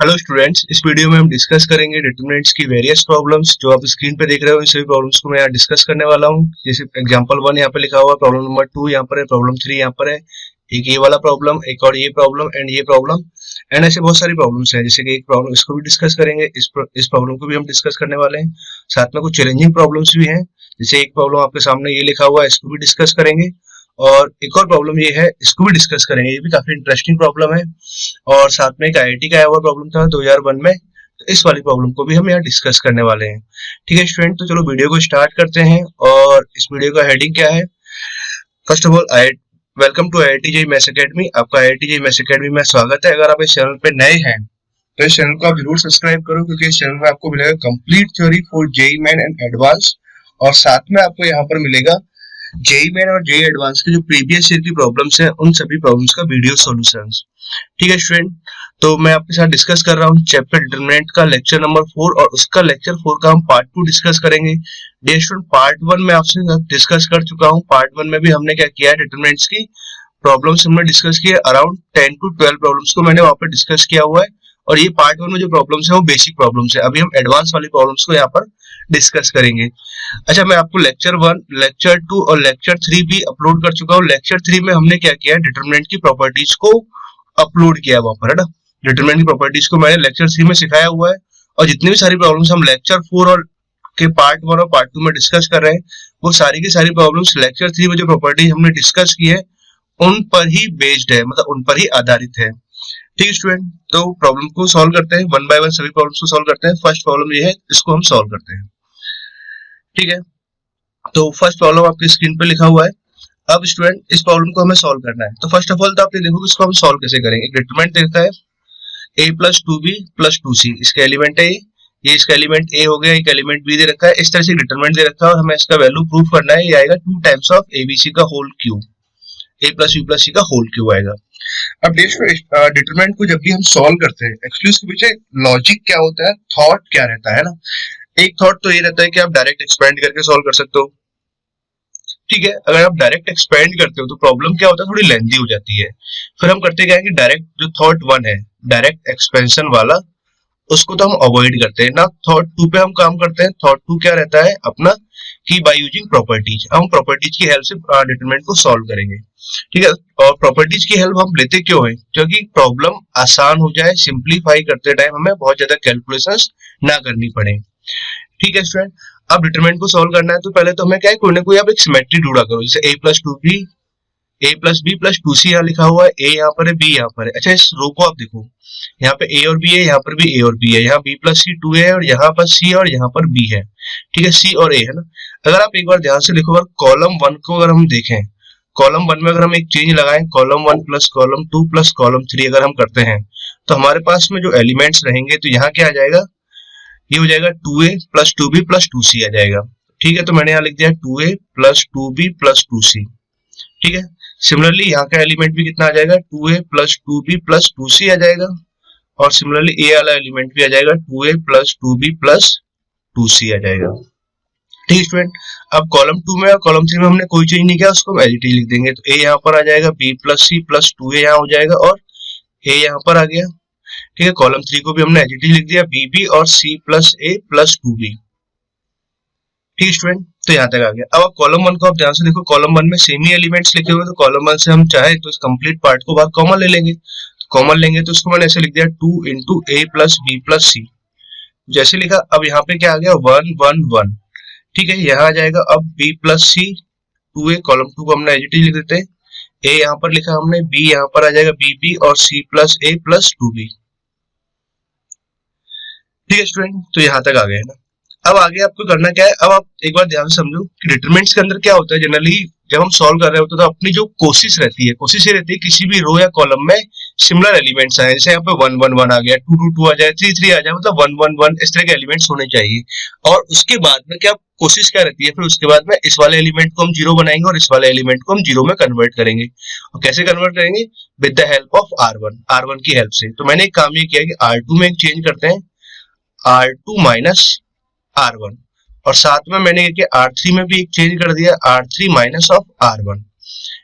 Hello students, इस video में हम डिस्कस करेंगे डिटरमिनेंट्स की वेरियस प्रॉब्लम्स। जो आप स्क्रीन पे देख रहे हो इन सभी प्रॉब्लम्स को मैं यहाँ डिस्कस करने वाला हूँ। जैसे एग्जांपल 1 यहाँ पे लिखा हुआ है, प्रॉब्लम नंबर 2 यहाँ पर है, प्रॉब्लम 3 यहाँ पर है, एक ये वाला प्रॉब्लम, एक और ये प्रॉब्लम एंड ये प्रॉब्लम एंड ऐसे बहुत सारी प्रॉब्लम्स हैं। जैसे कि एक प्रॉब्लम इसको भी डिस्कस करेंगे, इस प्रॉब्लम को भी हम डिस्कस करने वाले हैं। साथ में कुछ चैलेंजिंग प्रॉब्लम्स भी हैं। जैसे एक प्रॉब्लम आपके सामने ये लिखा हुआ है, इसको भी डिस्कस करेंगे। और एक और प्रॉब्लम ये है, इसको भी डिस्कस करेंगे, ये भी काफी इंटरेस्टिंग प्रॉब्लम है। और साथ में एक आईआईटी का आया हुआ प्रॉब्लम था 2001 में, तो इस वाली प्रॉब्लम को भी हम यहाँ डिस्कस करने वाले हैं। ठीक है स्टूडेंट, तो चलो वीडियो को स्टार्ट करते हैं। और इस वीडियो का हेडिंग क्या है? First of all welcome to IIT JEE maths academy. आपका आईआईटी जेईई मैथ्स एकेडमी में स्वागत है। अगर आप इस चैनल पे नए हैं तो इस चैनल को आप जरूर सब्सक्राइब करो, क्योंकि इस चैनल में आपको मिलेगा complete theory for JEE main and advance. और साथ में आपको यहाँ पर मिलेगा जेईई मेन और जेईई एडवांस के जो प्रीवियस ईयर की प्रॉब्लम्स हैं उन सभी प्रॉब्लम्स का वीडियो सॉल्यूशंस। ठीक है स्टूडेंट, तो मैं आपके साथ डिस्कस कर रहा हूँ चैप्टर डिटरमिनेंट का लेक्चर नंबर 4, और उसका लेक्चर 4 का हम पार्ट 2 डिस्कस करेंगे। डियर स्टूडेंट, पार्ट 1 में आपसे डिस्कस कर चुका हूँ। पार्ट 1 में भी हमने क्या किया है, डिटरमिनेंट्स की प्रॉब्लम्स हमने डिस्कस किए। अराउंड 10 to 12 प्रॉब्लम्स को मैंने वहां पर डिस्कस किया हुआ है। और ये पार्ट 1 में जो प्रॉब्लम्स है वो बेसिक प्रॉब्लम्स है। अभी हम एडवांस वाली प्रॉब्लम्स को यहाँ पर डिस्कस करेंगे। अच्छा, मैं आपको लेक्चर 1, लेक्चर 2 और लेक्चर 3 भी अपलोड कर चुका हूँ। लेक्चर 3 में हमने क्या किया, डिटरमिनेंट की प्रॉपर्टीज को अपलोड किया वहां पर, है ना। डिटरमिनेंट की प्रॉपर्टीज को मैंने लेक्चर 3 में सिखाया हुआ है। और जितनी भी सारी प्रॉब्लम्स हम लेक्चर 4 और के पार्ट 1 और पार्ट 2 में डिस्कस कर रहे हैं, वो सारी की सारी प्रॉब्लम्स लेक्चर 3 में जो प्रॉपर्टीज हमने डिस्कस की है उन पर ही बेस्ड है, मतलब उन पर ही आधारित है। ठीक है स्टूडेंट, तो प्रॉब्लम को सॉल्व करते हैं, वन बाय वन सभी प्रॉब्लम्स को सॉल्व करते हैं। फर्स्ट प्रॉब्लम ये है, इसको हम सॉल्व करते हैं। ठीक है, तो फर्स्ट प्रॉब्लम आपकी स्क्रीन पे लिखा हुआ है। अब स्टूडेंट, इस प्रॉब्लम को हमें सॉल्व करना है। तो फर्स्ट ऑफ ऑल तो आप ये देखो कि इसको हम सॉल्व कैसे करेंगे। एक डिटरमिनेंट देता है a plus 2b plus 2c, इसका एलिमेंट है ये इसका एलिमेंट a हो गया, एक एलिमेंट b दे रखा है। इस तरह से डिटरमिनेंट दे रखा है और हमें इसका वैल्यू प्रूव करना है। ये आएगा 2 टाइम्स ऑफ abc का whole cube, a plus b plus c का होल क्यूब आएगा। अब डिटरमिनेंट को जब भी हम सॉल्व करते हैं, एक्चुअली इसके पीछे लॉजिक क्या होता है, थॉट क्या रहता है ना। एक थॉट तो ये रहता है कि आप डायरेक्ट एक्सपेंड करके सॉल्व कर सकते हो। ठीक है, अगर आप डायरेक्ट एक्सपेंड करते हो तो प्रॉब्लम क्या होता है, थोड़ी लेंथी हो जाती है। फिर हम करते क्या है कि डायरेक्ट जो थॉट 1 है, डायरेक्ट एक्सपेंशन वाला, उसको तो हम अवॉइड करते हैं ना। थॉट 2 पे हम काम करते हैं। थॉट 2 क्या रहता है अपना, कि बाय यूजिंग प्रॉपर्टीज, हम प्रॉपर्टीज की हेल्प से डिटरमिनेंट को सॉल्व करेंगे। ठीक है, और प्रॉपर्टीज की हेल्प हम लेते क्यों है, क्योंकि प्रॉब्लम आसान हो जाए, सिंप्लीफाई करते टाइम हमें बहुत ज्यादा कैलकुलेशंस ना करनी पड़े। ठीक है स्टूडेंट, अब डिटरमिनेंट को सॉल्व करना है तो पहले तो हमें क्या है, कोई ना कोई आप एक सिमेट्री ढूंढा करो। जैसे a plus b plus 2c यहाँ लिखा हुआ है, a यहाँ पर है, b यहाँ पर है। अच्छा, इस रो को आप देखो, यहाँ पे a और b है, यहाँ पर भी a और b है, यहाँ b प्लस c 2a है और यहाँ पर c और यहाँ पर b है। ठीक है, c और a है ना। अगर आप एक बार ध्यान से लिखो, अगर कॉलम 1 को अगर हम देखें, कॉलम 1 में अगर हम एक चेंज लगाएं, column 1 plus column 2 plus column 3 अगर हम करते हैं, तो हमारे पास में जो एलिमेंट्स रहेंगे, तो यहाँ क्या आ जाएगा, ये हो जाएगा 2a plus 2b plus 2c आ जाएगा। ठीक है, तो मैंने यहाँ लिख दिया 2a plus 2b plus 2c। ठीक है, सिमिलरली यहाँ का एलिमेंट भी कितना आ जाएगा, 2a plus 2b plus 2c आ जाएगा। और सिमिलरली a वाला एलिमेंट भी आ जाएगा 2a plus 2b plus 2c आ जाएगा। ठीक है स्टूडेंट, अब कॉलम 2 में और कॉलम 3 में हमने कोई चेंज नहीं किया, उसको हम एज इट इज लिख देंगे। तो a यहाँ पर आ जाएगा, b plus c plus 2a यहाँ हो जाएगा और a यहाँ पर आ गया। ठीक है, कॉलम 3 को भी हमने एज इट इज लिख दिया, bb और c plus a plus 2b। ठीक है स्टूडेंट, तो यहाँ तक आ गया। अब आप कॉलम 1 को आप ध्यान से देखो, कॉलम 1 में सेम ही एलिमेंट्स लिखे हुए, तो कॉलम 1 से हम चाहे तो इस कंप्लीट पार्ट को बाहर कॉमन ले लेंगे। तो कॉमन लेंगे तो इसको मैंने ऐसे लिख दिया 2 into a plus b plus c, जैसे लिखा। अब यहाँ पे क्या आ गया, 1 1 1। ठीक है, यहाँ आ जाएगा अब b plus c 2a, column 2 को हमने एज इट इज लिख देते हैं। a यहाँ पर लिखा हमने, b यहाँ पर आ जाएगा bb और c plus a plus 2b। ठीक है स्टूडेंट, तो यहाँ तक आ गए ना। अब आगे आपको करना क्या है, अब आप एक बार ध्यान से समझो कि डिटरमिनेंट्स के अंदर क्या होता है। जनरली जब हम सॉल्व कर रहे होते हैं तो अपनी जो कोशिश रहती है, कोशिश ये रहती है किसी भी रो या कॉलम में सिमिलर एलिमेंट्स आए। जैसे यहाँ पे 1 1 1 आ गया, 2 2 2 आ जाए, 3 3 आ जाए, मतलब 1 1 1 इस तरह के एलिमेंट्स होने चाहिए। और उसके बाद में क्या कोशिश क्या रहती है, फिर उसके बाद में इस वाले एलिमेंट को हम जीरो बनाएंगे और इस वाले एलिमेंट को हम जीरो में कन्वर्ट करेंगे। और कैसे कन्वर्ट करेंगे, with the help of R1 की हेल्प से। तो मैंने एक काम ये किया कि R2 में एक चेंज करते हैं, R2 माइनस R1, और साथ में मैंने ये R3 में भी एक चेंज कर दिया, R3 माइनस ऑफ R1।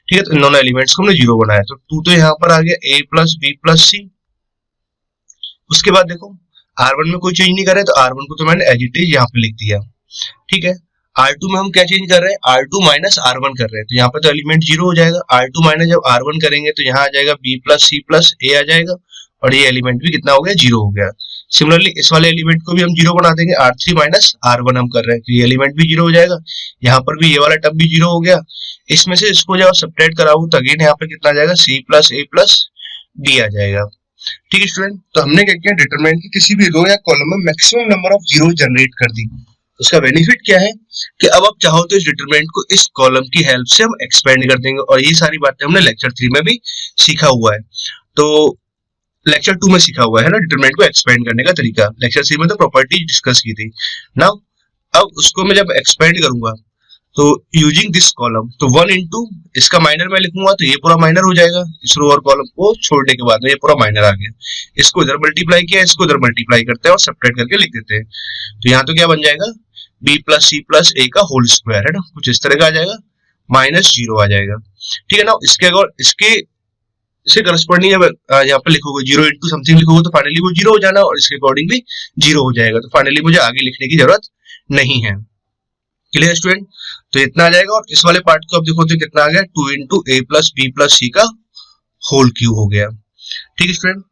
ठीक है, तो इन दोनों एलिमेंट्स को हमने जीरो बनाया। तो 2 तो यहाँ पर आ गया, a plus b plus c, उसके बाद देखो R1 में कोई चेंज नहीं कर रहे, तो R1 को तो मैंने एज इट इज यहाँ पे लिख दिया, ठीक है। R2 में हम क्या चेंज कर रहे हैं, R2 माइनस R1 कर रहे हैं, तो यहाँ पे तो एलिमेंट जीरो हो जाएगा। R2 माइनस जब R1 करेंगे तो यहाँ आ जाएगा B plus C plus A आ जाएगा, और ये एलिमेंट भी कितना हो गया, जीरो हो गया। सिमिलरली इस वाले एलिमेंट को भी हम जीरो बना देंगे, R3 माइनस R1 हम कर रहे हैं, तो ये एलिमेंट भी जीरो हो जाएगा। यहाँ पर भी ये वाला टर्म भी जीरो हो गया। इसमें से इसको जब सब्ट्रैक्ट कराऊं तो अगेन यहाँ पे कितना आ जाएगा, C plus A plus B आ जाएगा, ठीक है स्टूडेंट। तो हमने क्या किया, डिटरमिनेंट की किसी भी रो या कॉलम में maximum number of zero generate कर दी। उसका बेनिफिट क्या है कि अब आप चाहो तो इस डिटरमिनेंट को इस कॉलम की हेल्प से हम एक्सपेंड कर देंगे, और ये सारी बातें हमने लेक्चर 3 में भी सीखा हुआ है। तो लेक्चर 2 में सीखा हुआ है ना डिटरमिनेंट को एक्सपेंड करने का तरीका, लेक्चर 3 में तो प्रॉपर्टी डिस्कस की थी। नाउ अब उसको मैं जब एक्सपेंड करूंगा तो यूजिंग दिस कॉलम, तो 1 इंटू इसका माइनर मैं लिखूंगा तो ये पूरा माइनर हो जाएगा, इस रो और कॉलम को छोड़ने के बाद में ये पूरा माइनर आ गया। इसको इधर मल्टीप्लाई किया, इसको इधर मल्टीप्लाई करते हैं और सब्ट्रैक्ट करके लिख देते हैं। तो यहाँ तो क्या बन जाएगा, B plus C plus A का होल स्क्वायर, है ना, कुछ इस तरह का आ जाएगा, माइनस जीरो आ जाएगा, ठीक है ना। इसके करस्पॉन्डिंग यहाँ पे लिखोगे जीरो इंटू समथिंग लिखोगे तो फाइनली वो जीरो हो जाना, और इसके अकॉर्डिंग भी जीरो हो जाएगा। तो फाइनली मुझे आगे लिखने की जरूरत नहीं है। क्लियर स्टूडेंट, तो इतना आ जाएगा। और इस वाले पार्ट को अब देखो तो कितना आ गया, 2 into A plus B plus C का होल क्यूब हो गया, ठीक है स्टूडेंट।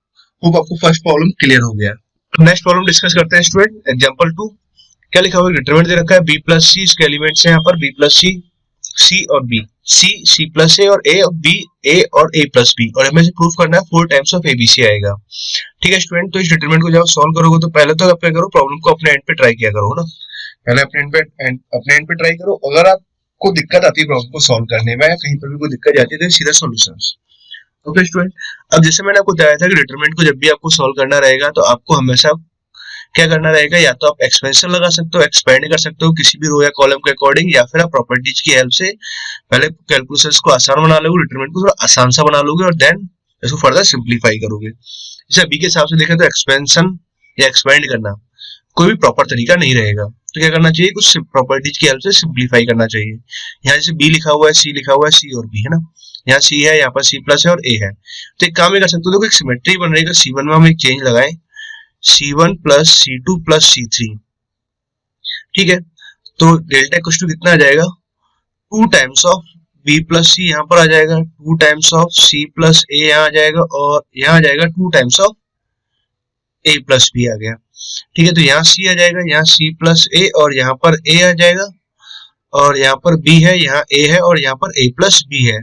होप आपको फर्स्ट प्रॉब्लम क्लियर हो गया। नेक्स्ट प्रॉब्लम डिस्कस करते हैं स्टूडेंट। एग्जांपल 2, क्या लिखा हुआ है, डिटरमिनेंट दे रखा है B प्लस C, इसके एलिमेंट्स हैं यहाँ पर B प्लस C, C और B, C प्लस A और A और B, A और A प्लस B, और हमें प्रूफ करना है 4 टाइम्स ऑफ ABC आएगा, ठीक है स्टूडेंट। तो इस डिटरमिनेंट को जब सॉल्व करोगे तो पहले तो क्या करो, प्रॉब्लम को अपने एंड पे ट्राई किया करो ना, पहले अपने एंड पे ट्राई करो। अगर आपको दिक्कत आती है प्रॉब्लम को सॉल्व करने में, या कहीं पर भी कोई दिक्कत जाती है तो सीधा सॉल्यूशंस, ओके स्टूडेंट। अब जैसे मैंने आपको बताया था कि डिटरमिनेंट को जब भी आपको सॉल्व करना रहेगा तो आपको हमेशा क्या करना रहेगा, या तो आप एक्सपेंशन लगा सकते हो, एक्सपेंड कर सकते हो किसी भी रो या कॉलम के अकॉर्डिंग, या फिर आप प्रॉपर्टीज की हेल्प से पहले कैलकुलेशंस को आसान बना लोगे, डिटरमिनेंट को थोड़ा आसान सा बना लोगे, और देन इसको फर्दर सिंप्लीफाई करोगे। जैसे अभी के हिसाब से देखें तो एक्सपेंशन या एक्सपेंड करना कोई भी प्रॉपर तरीका नहीं रहेगा, तो क्या करना चाहिए, कुछ प्रॉपर्टीज की हेल्प से सिंप्लीफाई करना चाहिए। यहाँ जैसे B लिखा हुआ है, C लिखा हुआ है, C और B है ना, यहाँ C है, यहाँ पर C प्लस है और A है, तो एक काम ये कर सकते हो, देखो एक सिमेट्री बन रहेगा, C1 में हम एक चेंज लगाएं, C1 plus C2 plus C3, ठीक है। तो डेल्टा इक्वल टू कितना आ जाएगा, 2 times of B plus C यहाँ पर आ जाएगा, 2 times of C plus A यहाँ आ जाएगा, और यहाँ आ जाएगा 2 times of A plus B आ गया, ठीक है। तो यहाँ C आ जाएगा, यहाँ C प्लस A, और यहाँ पर A आ जाएगा, और यहाँ पर B है, यहाँ A है, और यहाँ पर A प्लस B है,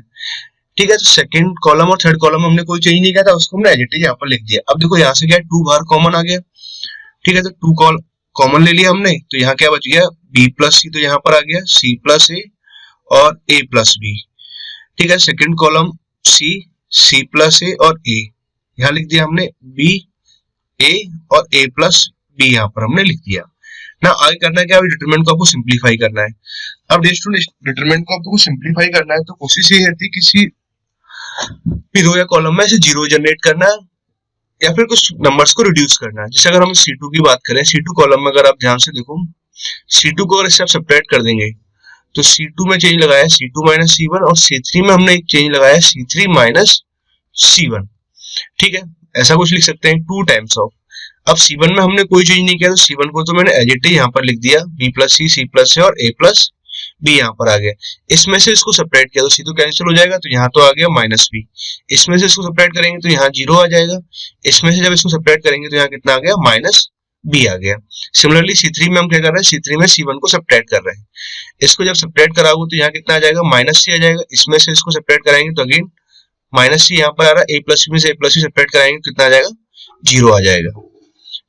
ठीक है। तो सेकंड कॉलम और थर्ड कॉलम हमने कोई चेंज नहीं किया था, उसको हमने एज इट इज यहाँ पर लिख दिया। अब देखो यहाँ से क्या है, 2 बाहर कॉमन आ गया, ठीक है। तो 2 कॉमन ले लिया हमने, तो यहाँ क्या बच गया, B प्लस C, तो यहाँ पर आ गया C प्लस A और A प्लस B, ठीक है। Second column C plus A और A, यहाँ लिख दिया हमने B A और A प्लस B, यहाँ पर हमने लिख दिया ना। आगे करना है क्या, डिटरमिनेंट को आपको सिंप्लीफाई करना है। अब डिटरमिनेंट को आपको सिंप्लीफाई करना है, तो कोशिश ये रहती है किसी भी रो या कॉलम में से जीरो जनरेट करना है, या फिर कुछ नंबर्स को रिड्यूस करना है। जैसे अगर हम C2 की बात करें, C2 कॉलम में अगर आप ध्यान से देखो, C2 को अगर इससे आप सेपरेट कर देंगे तो C2 में चेंज लगाया C2 माइनस C1, और C3 में हमने एक चेंज लगाया C3 माइनस C1, ठीक है। ऐसा कुछ लिख सकते हैं 2 टाइम्स ऑफ। अब C1 में हमने कोई चेंज नहीं किया, तो C1 को तो मैंने एज इट इज यहाँ पर लिख दिया, B प्लस C प्लस है और A प्लस B यहाँ पर आ गया। इसमें से इसको सेपरेट किया तो C तो कैंसिल हो जाएगा, तो यहाँ तो आ गया माइनस B। इसमें से इसको सेपरेट करेंगे तो यहाँ जीरो आ जाएगा, इसमें से जब इसको सेपरेट करेंगे तो यहाँ कितना आ गया, माइनस B आ गया। सिमिलरली C3 में हम क्या कर रहे हैं, C3 में C1 को सेपरेट कर रहे हैं, इसको जब सेपरेट कराओगे तो यहाँ कितना आ जाएगा, माइनस C आ जाएगा। इसमें से इसको सेपरेट कराएंगे तो अगेन माइनस C यहाँ पर आ रहा है, A प्लस C में से A प्लस C सेपरेट कराएंगे तो कितना आ जाएगा, जीरो आ जाएगा,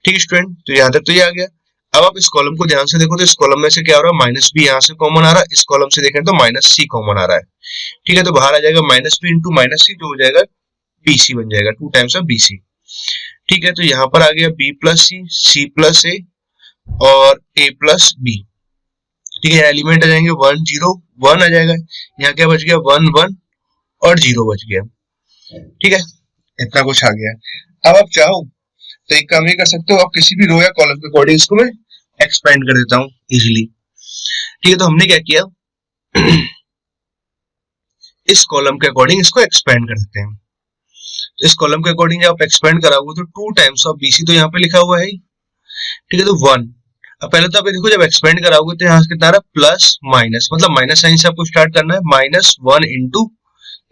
ठीक है स्टूडेंट। तो यहाँ तक तो ये आ गया। अब आप इस कॉलम को ध्यान से देखो तो इस कॉलम में से क्या हो रहा है, माइनस B यहाँ से कॉमन आ रहा है, इस कॉलम से देखें तो माइनस C कॉमन आ रहा है, ठीक है। तो बाहर आ जाएगा minus B into minus C, जो हो जाएगा BC बन जाएगा, 2 टाइम्स ऑफ BC, ठीक है। तो यहाँ पर आ गया B plus C plus A और A प्लस B, ठीक है। एलिमेंट आ जाएंगे 1 0 1 आ जाएगा, यहाँ क्या बच गया, 1 1 और 0 बच गया, ठीक है। इतना कुछ आ गया। अब आप चाहो तो एक काम ये कर सकते हो, आप किसी भी रो या कॉलम के अकॉर्डिंग इसको मैं एक्सपेंड कर देता हूं इजीली, ठीक है। तो हमने क्या किया इस कॉलम के अकॉर्डिंग इसको एक्सपेंड कर देते हैं। तो इस कॉलम के अकॉर्डिंग जब आप एक्सपेंड कराओगे तो 2 टाइम्स ऑफ BC तो यहाँ पे लिखा हुआ है, ठीक है, तो 1। अब पहले तो आप ये देखो जब एक्सपेंड कराओगे तो यहाँ कितना आ रहा है, प्लस माइनस, मतलब माइनस साइन से आपको स्टार्ट करना है, -1 इंटू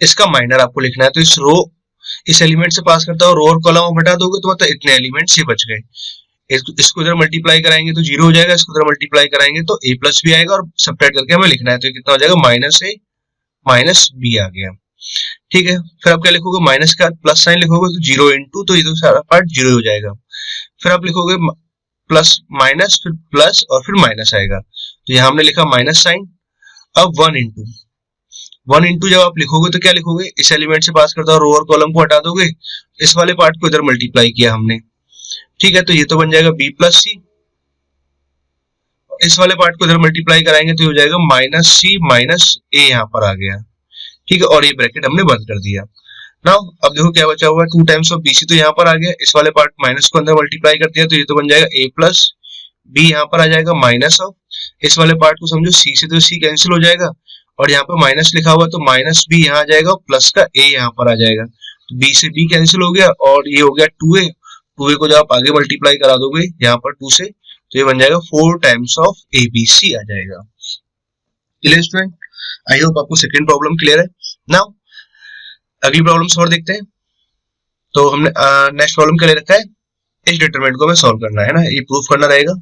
इसका माइनर आपको लिखना है। तो इस रो, इस एलिमेंट से पास करता हो, रो और कॉलम आप हटा दोगे तो मतलब इतने एलिमेंट्स ही बच गए। इसको इधर मल्टीप्लाई कराएंगे तो 0 हो जाएगा, इसको इधर मल्टीप्लाई कराएंगे तो a प्लस भी आएगा, और सब्ट्रैक्ट करके हमें लिखना है तो कितना हो जाएगा, -a माइनस b आ गया, ठीक है। फिर आप क्या लिखोगे, माइनस के बाद प्लस साइन लिखोगे तो 0 इंटू, तो ये तो सारा पार्ट 0 हो जाएगा। फिर आप लिखोगे प्लस माइनस, फिर प्लस और फिर माइनस आएगा, तो यहाँ हमने लिखा माइनस साइन। अब 1 इंटू जब आप लिखोगे तो क्या लिखोगे, इस एलिमेंट से पास करता हो, रो और कॉलम को हटा दोगे, इस वाले पार्ट को इधर मल्टीप्लाई किया हमने, ठीक है, तो ये तो बन जाएगा b प्लस सी, इस वाले पार्ट को इधर मल्टीप्लाई कराएंगे तो हो जाएगा -c माइनस a, यहाँ पर आ गया, ठीक है, और ये ब्रैकेट हमने बंद कर दिया। नाउ अब देखो क्या बचा हुआ है, 2 टाइम्स ऑफ BC तो यहाँ पर आ गया, इस वाले पार्ट माइनस को अंदर मल्टीप्लाई कर दिया तो ये तो बन जाएगा a प्लस b, यहाँ पर आ जाएगा माइनस ऑफ, इस वाले पार्ट को समझो c से तो c कैंसिल हो जाएगा, और यहाँ पे माइनस लिखा हुआ तो माइनस b यहाँ आ जाएगा, प्लस का a यहाँ पर आ जाएगा, तो b से b कैंसिल हो गया, और ये हो गया 2a को जब आप आगे मल्टीप्लाई करा दोगे यहाँ पर 2 से, तो ये बन जाएगा 4 टाइम्स ऑफ ABC आ जाएगा। क्लियर स्टूडेंट, आई होप आपको सेकंड प्रॉब्लम क्लियर है। नाउ अगली प्रॉब्लम और देखते हैं। तो हमने नेक्स्ट प्रॉब्लम क्या ले रखा है, इस डिटरमिनेंट को हमें सॉल्व करना है ना, ये प्रूफ करना रहेगा,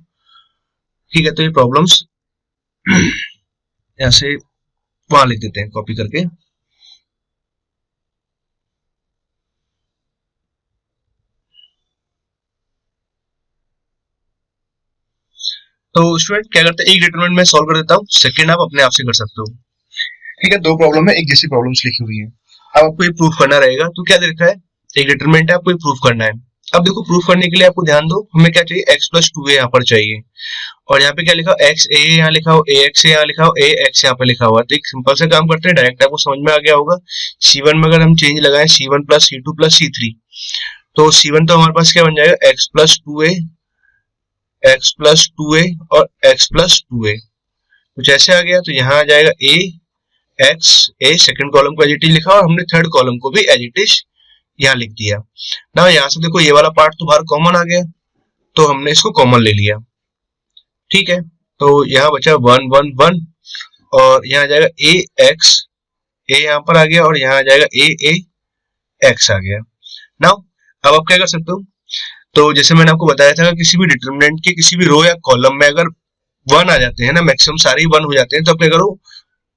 ठीक है। तो ये प्रॉब्लम्स यहाँ से वहां लिख देते हैं कॉपी करके। तो स्टूडेंट क्या करते हैं, एक डिटरमिनेंट में सॉल्व कर देता हूँ, सेकंड आप अपने आप से कर सकते हो, ठीक है। 2 प्रॉब्लम है, एक जैसी प्रॉब्लम्स लिखी हुई है, अब आपको ये प्रूफ करना रहेगा। तो क्या दे रखा है, एक डिटरमिनेंट है, आपको ये प्रूफ करना है। अब देखो प्रूफ करने के लिए आपको ध्यान दो, हमें क्या चाहिए, x प्लस 2a यहाँ पर चाहिए, और यहाँ पे क्या लिखा हो, x a यहाँ लिखा हो, ax यहाँ लिखा हो, ax यहाँ पे लिखा हुआ। तो एक सिंपल से काम करते हैं, डायरेक्ट आपको समझ में आ गया होगा। C1 में अगर हम चेंज लगाएं, C1 plus C2 plus C3, तो C1 तो हमारे पास क्या बन जाएगा, x plus 2a, x plus 2a और x प्लस 2a, कुछ ऐसे आ गया। तो यहाँ आ जाएगा a x a, second column को एज इट इज लिखा, और हमने थर्ड कॉलम को भी एज इट इज यहाँ लिख दिया ना। यहाँ से देखो ये वाला पार्ट तो बाहर कॉमन आ गया, तो हमने इसको कॉमन ले लिया, ठीक है। तो यहाँ बचा 1 1 1, और यहाँ आ जाएगा a x, a यहाँ पर आ गया, और यहाँ आ जाएगा a x आ गया। नाउ अब आप क्या कर सकते हो, तो जैसे मैंने आपको बताया था, किसी भी डिटरमिनेंट के किसी भी रो या कॉलम में अगर 1 आ जाते हैं ना, मैक्सिमम सारे ही 1 हो जाते हैं, तो आप क्या करो,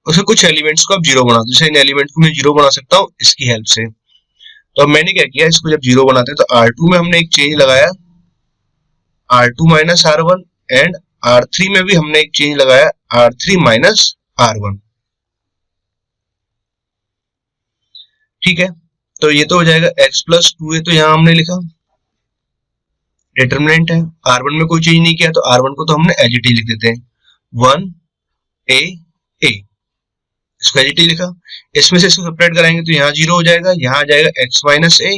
उसके कुछ एलिमेंट्स को आप 0 बना दो। जैसे इन एलिमेंट्स को मैं 0 बना सकता हूँ इसकी हेल्प से। तो अब मैंने क्या किया, इसको जब 0 बनाते हैं तो R2 में हमने एक चेंज लगाया, R2 minus R1, and R3 में भी हमने एक चेंज लगाया, R3 माइनस R1, ठीक है। तो ये तो हो जाएगा x प्लस 2a, तो यहाँ हमने लिखा डिटरमिनेंट है, R1 में कोई चेंज नहीं किया, तो R1 को तो हमने एज इट इज लिख देते हैं, 1a a, इसको एज इट इज लिखा। इसमें से इसको सेपरेट कराएंगे तो यहाँ 0 हो जाएगा, यहाँ आ जाएगा x माइनस a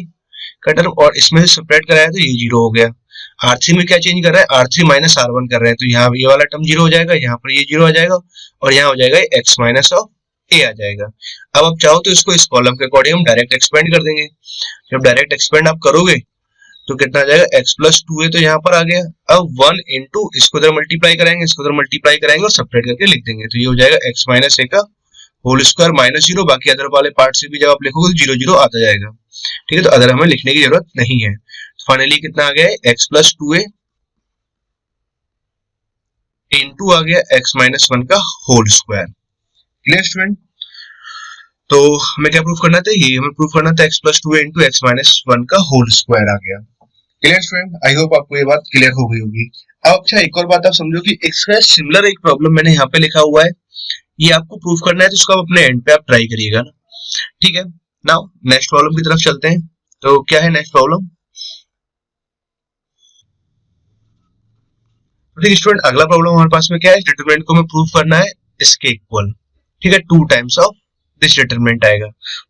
का टर्म, और इसमें से सेपरेट कराया तो ये 0 हो गया। R3 में क्या चेंज कर रहा है, R3 माइनस R1 कर रहे हैं, तो यहाँ ये वाला टर्म 0 हो जाएगा, यहाँ पर ये 0 आ जाएगा, और यहाँ हो जाएगा x माइनस ऑफ a आ जाएगा। अब आप चाहो तो इसको इस कॉलम के अकॉर्डिंग हम डायरेक्ट एक्सपेंड कर देंगे। जब डायरेक्ट एक्सपेंड आप करोगे तो कितना आ जाएगा, x प्लस 2a तो यहाँ पर आ गया। अब 1 इंटू इसको इधर मल्टीप्लाई कराएंगे, इसको इधर मल्टीप्लाई कराएंगे और सेपरेट करके लिख देंगे, तो ये हो जाएगा x माइनस a का होल स्क्वायर माइनस 0। बाकी अदर वाले पार्ट से भी जब आप लिखोगे तो 0 0 आता जाएगा, ठीक है। तो अदर हमें लिखने की जरूरत नहीं है। फाइनली कितना आ गया है, x प्लस 2a इंटू आ गया x माइनस 1 का होल स्क्वायर। क्लियर स्टूडेंट, तो हमें क्या प्रूफ करना था, ये हमें प्रूफ करना था x plus 2a into x minus 1 का होल स्क्वायर आ गया। क्लियर स्टूडेंट, आई होप आपको ये बात क्लियर हो गई होगी। अब अच्छा एक और बात आप समझो कि इसका सिमिलर एक प्रॉब्लम मैंने यहाँ पे लिखा हुआ है, ये आपको प्रूफ करना है, तो इसको आप अपने एंड पे आप ट्राई करिएगा ना, ठीक है। नाउ नेक्स्ट प्रॉब्लम की तरफ चलते हैं। तो क्या है नेक्स्ट प्रॉब्लम, ठीक है स्टूडेंट, अगला प्रॉब्लम हमारे पास में क्या है, डिटरमिनेंट को हमें प्रूफ करना है इसके इक्वल, ठीक है, 2 टाइम्स ऑफ दिस डिटरमिनेंट आएगा।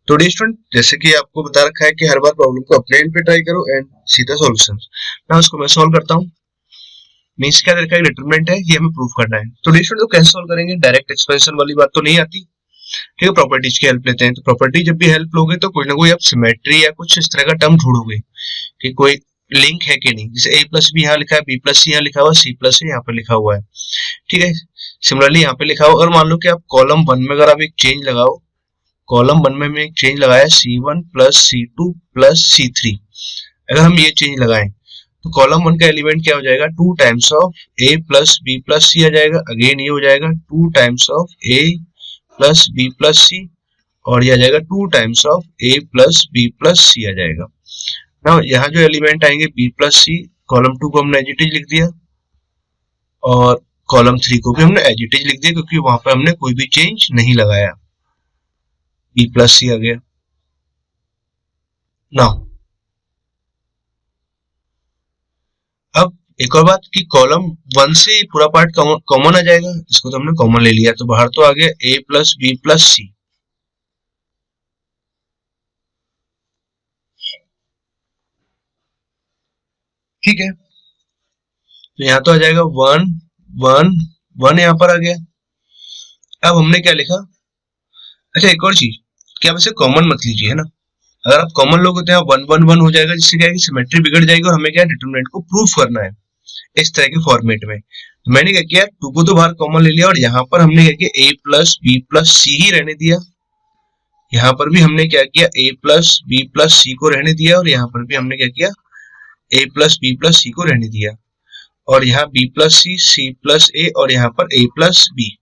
तो डी स्टूडेंट, जैसे कि आपको बता रखा है कि हर बार प्रॉब्लम को अपने एंड पे ट्राई करो एंड सीधा सॉल्यूशन। ना उसको मैं सॉल्व करता हूँ, मींस क्या डिटरमिनेंट है, ये हमें प्रूफ करना है। तो डी स्टूडेंट तो कैसे सॉल्व करेंगे, डायरेक्ट एक्सपेंशन वाली बात तो नहीं आती, ठीक है, प्रॉपर्टीज की हेल्प लेते हैं। तो प्रॉपर्टी जब भी हेल्प लोगे तो कोई ना कोई आप सिमेट्री या कुछ इस तरह का टर्म ढूंढोगे कि कोई लिंक है कि नहीं। जैसे a प्लस बी यहाँ लिखा है, b प्लस सी यहाँ लिखा हुआ है, c प्लस सी यहाँ पे लिखा हुआ है। ठीक है, सिमिलरली यहाँ पे लिखा हुआ, अगर मान लो कि आप कॉलम 1 में अगर आप एक चेंज लगाओ, कॉलम 1 में हमने एक चेंज लगाया c1 plus c2 plus c3, अगर हम ये चेंज लगाएं तो कॉलम 1 का एलिमेंट क्या हो जाएगा, 2 times of a plus B plus C आ जाएगा। अगेन ये हो जाएगा 2 times of a plus B plus C, और ये आ जाएगा 2 times of a plus B plus C आ जाएगा। नाउ यहाँ जो एलिमेंट आएंगे b प्लस सी, कॉलम 2 को हमने एज इट इज लिख दिया और कॉलम 3 को भी हमने एज इट इज लिख दिया, क्योंकि वहां पर हमने कोई भी चेंज नहीं लगाया। b प्लस सी आ गया। नाउ अब एक और बात कि कॉलम 1 से पूरा पार्ट कॉमन आ जाएगा, इसको तो हमने कॉमन ले लिया, तो बाहर तो आ गया a प्लस बी प्लस सी। ठीक है, तो यहाँ तो आ जाएगा 1 1 1, यहाँ पर आ गया। अब हमने क्या लिखा, अच्छा एक और चीज, कि आप इसे कॉमन मत लीजिए, है ना। अगर आप कॉमन लोगे तो यहाँ 1 1 1 हो जाएगा, जिससे क्या है कि सिमेट्री बिगड़ जाएगी और हमें क्या डिटरमिनेंट को प्रूफ करना है इस तरह के फॉर्मेट में। तो मैंने क्या किया, 2 को तो बाहर कॉमन ले लिया और यहाँ पर हमने क्या किया, a प्लस बी प्लस सी ही रहने दिया। यहाँ पर भी हमने क्या किया, a प्लस बी प्लस सी को रहने दिया, और यहाँ पर भी हमने क्या किया, a प्लस बी प्लस सी को रहने दिया। और यहाँ b प्लस सी, सी प्लस ए, और यहाँ पर a प्लस बी,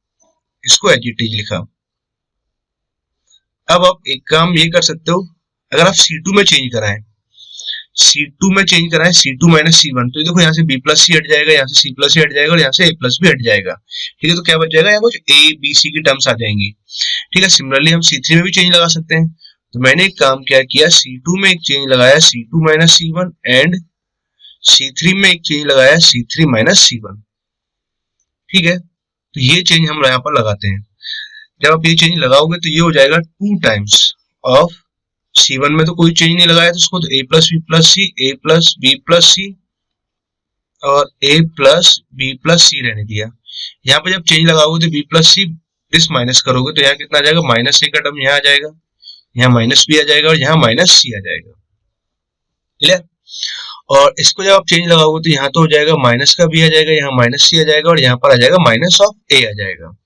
इसको एज इट इज लिखा। अब आप एक काम ये कर सकते हो, अगर आप C2 में चेंज कराएं, C2 में चेंज कराएं C2 माइनस C1, तो देखो यहाँ से b प्लस सी हट जाएगा, यहाँ से c प्लस सी हट जाएगा, और यहाँ से a प्लस भी हट जाएगा। ठीक है, तो क्या बच जाएगा, यहाँ कुछ a b c की टर्म्स आ जाएंगी। ठीक है, सिमिलरली हम C3 में भी चेंज लगा सकते हैं। तो मैंने एक काम क्या किया, C2 में एक चेंज लगाया C2 minus C1, and C3 में एक चेंज लगाया C3 माइनस C1। ठीक है, तो ये चेंज हम यहाँ पर लगाते हैं। जब आप ये चेंज लगाओगे तो ये हो जाएगा 2 टाइम्स ऑफ C1 में तो कोई चेंज नहीं लगाया, तो उसको तो a plus B plus C, a plus B plus C और a plus B plus C रहने दिया। यहाँ पे जब चेंज लगाओगे तो b प्लस सी इस माइनस करोगे तो यहाँ कितना आ जाएगा, माइनस a का टर्म यहाँ आ जाएगा, यहाँ माइनस b आ जाएगा और यहाँ माइनस c आ जाएगा। क्लियर। और इसको जब आप चेंज लगाओगे तो यहाँ तो हो जाएगा माइनस का b आ जाएगा, यहाँ माइनस c आ जाएगा, और यहाँ पर आ जाएगा माइनस ऑफ a आ जाएगा।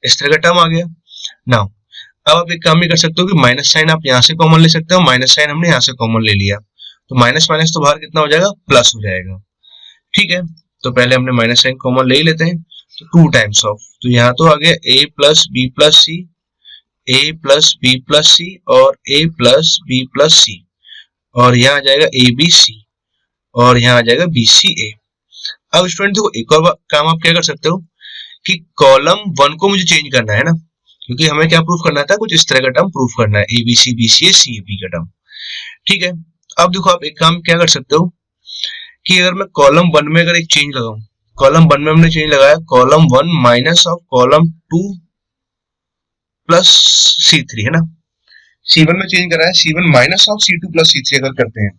इस तरह का टर्म आ गया। नाउ अब आप एक काम भी कर सकते हो कि माइनस साइन आप यहाँ से कॉमन ले सकते हो, माइनस साइन हमने यहाँ से कॉमन ले लिया, तो माइनस माइनस तो बाहर कितना हो जाएगा, प्लस हो जाएगा। ठीक है, तो पहले हमने माइनस साइन कॉमन ले ही लेते हैं, तो 2 टाइम्स ऑफ, तो यहाँ तो आ गया a plus B plus C, a plus B plus C और a plus B plus C, और यहाँ आ जाएगा a बी सी, और यहाँ आ जाएगा b सी a। अब स्टूडेंट देखो एक और काम आप क्या कर सकते हो कि कॉलम 1 को मुझे चेंज करना है ना, क्योंकि हमें क्या प्रूफ करना था, कुछ इस तरह का टर्म प्रूफ करना है, ABC BCA CAB का टर्म। ठीक है, अब देखो आप एक काम क्या कर सकते हो कि अगर मैं कॉलम 1 में अगर एक चेंज लगाऊं, कॉलम 1 में हमने चेंज लगाया column 1 minus of column 2 plus C3, है ना। C1 में चेंज कराया C1 minus of C2 plus C3 अगर करते हैं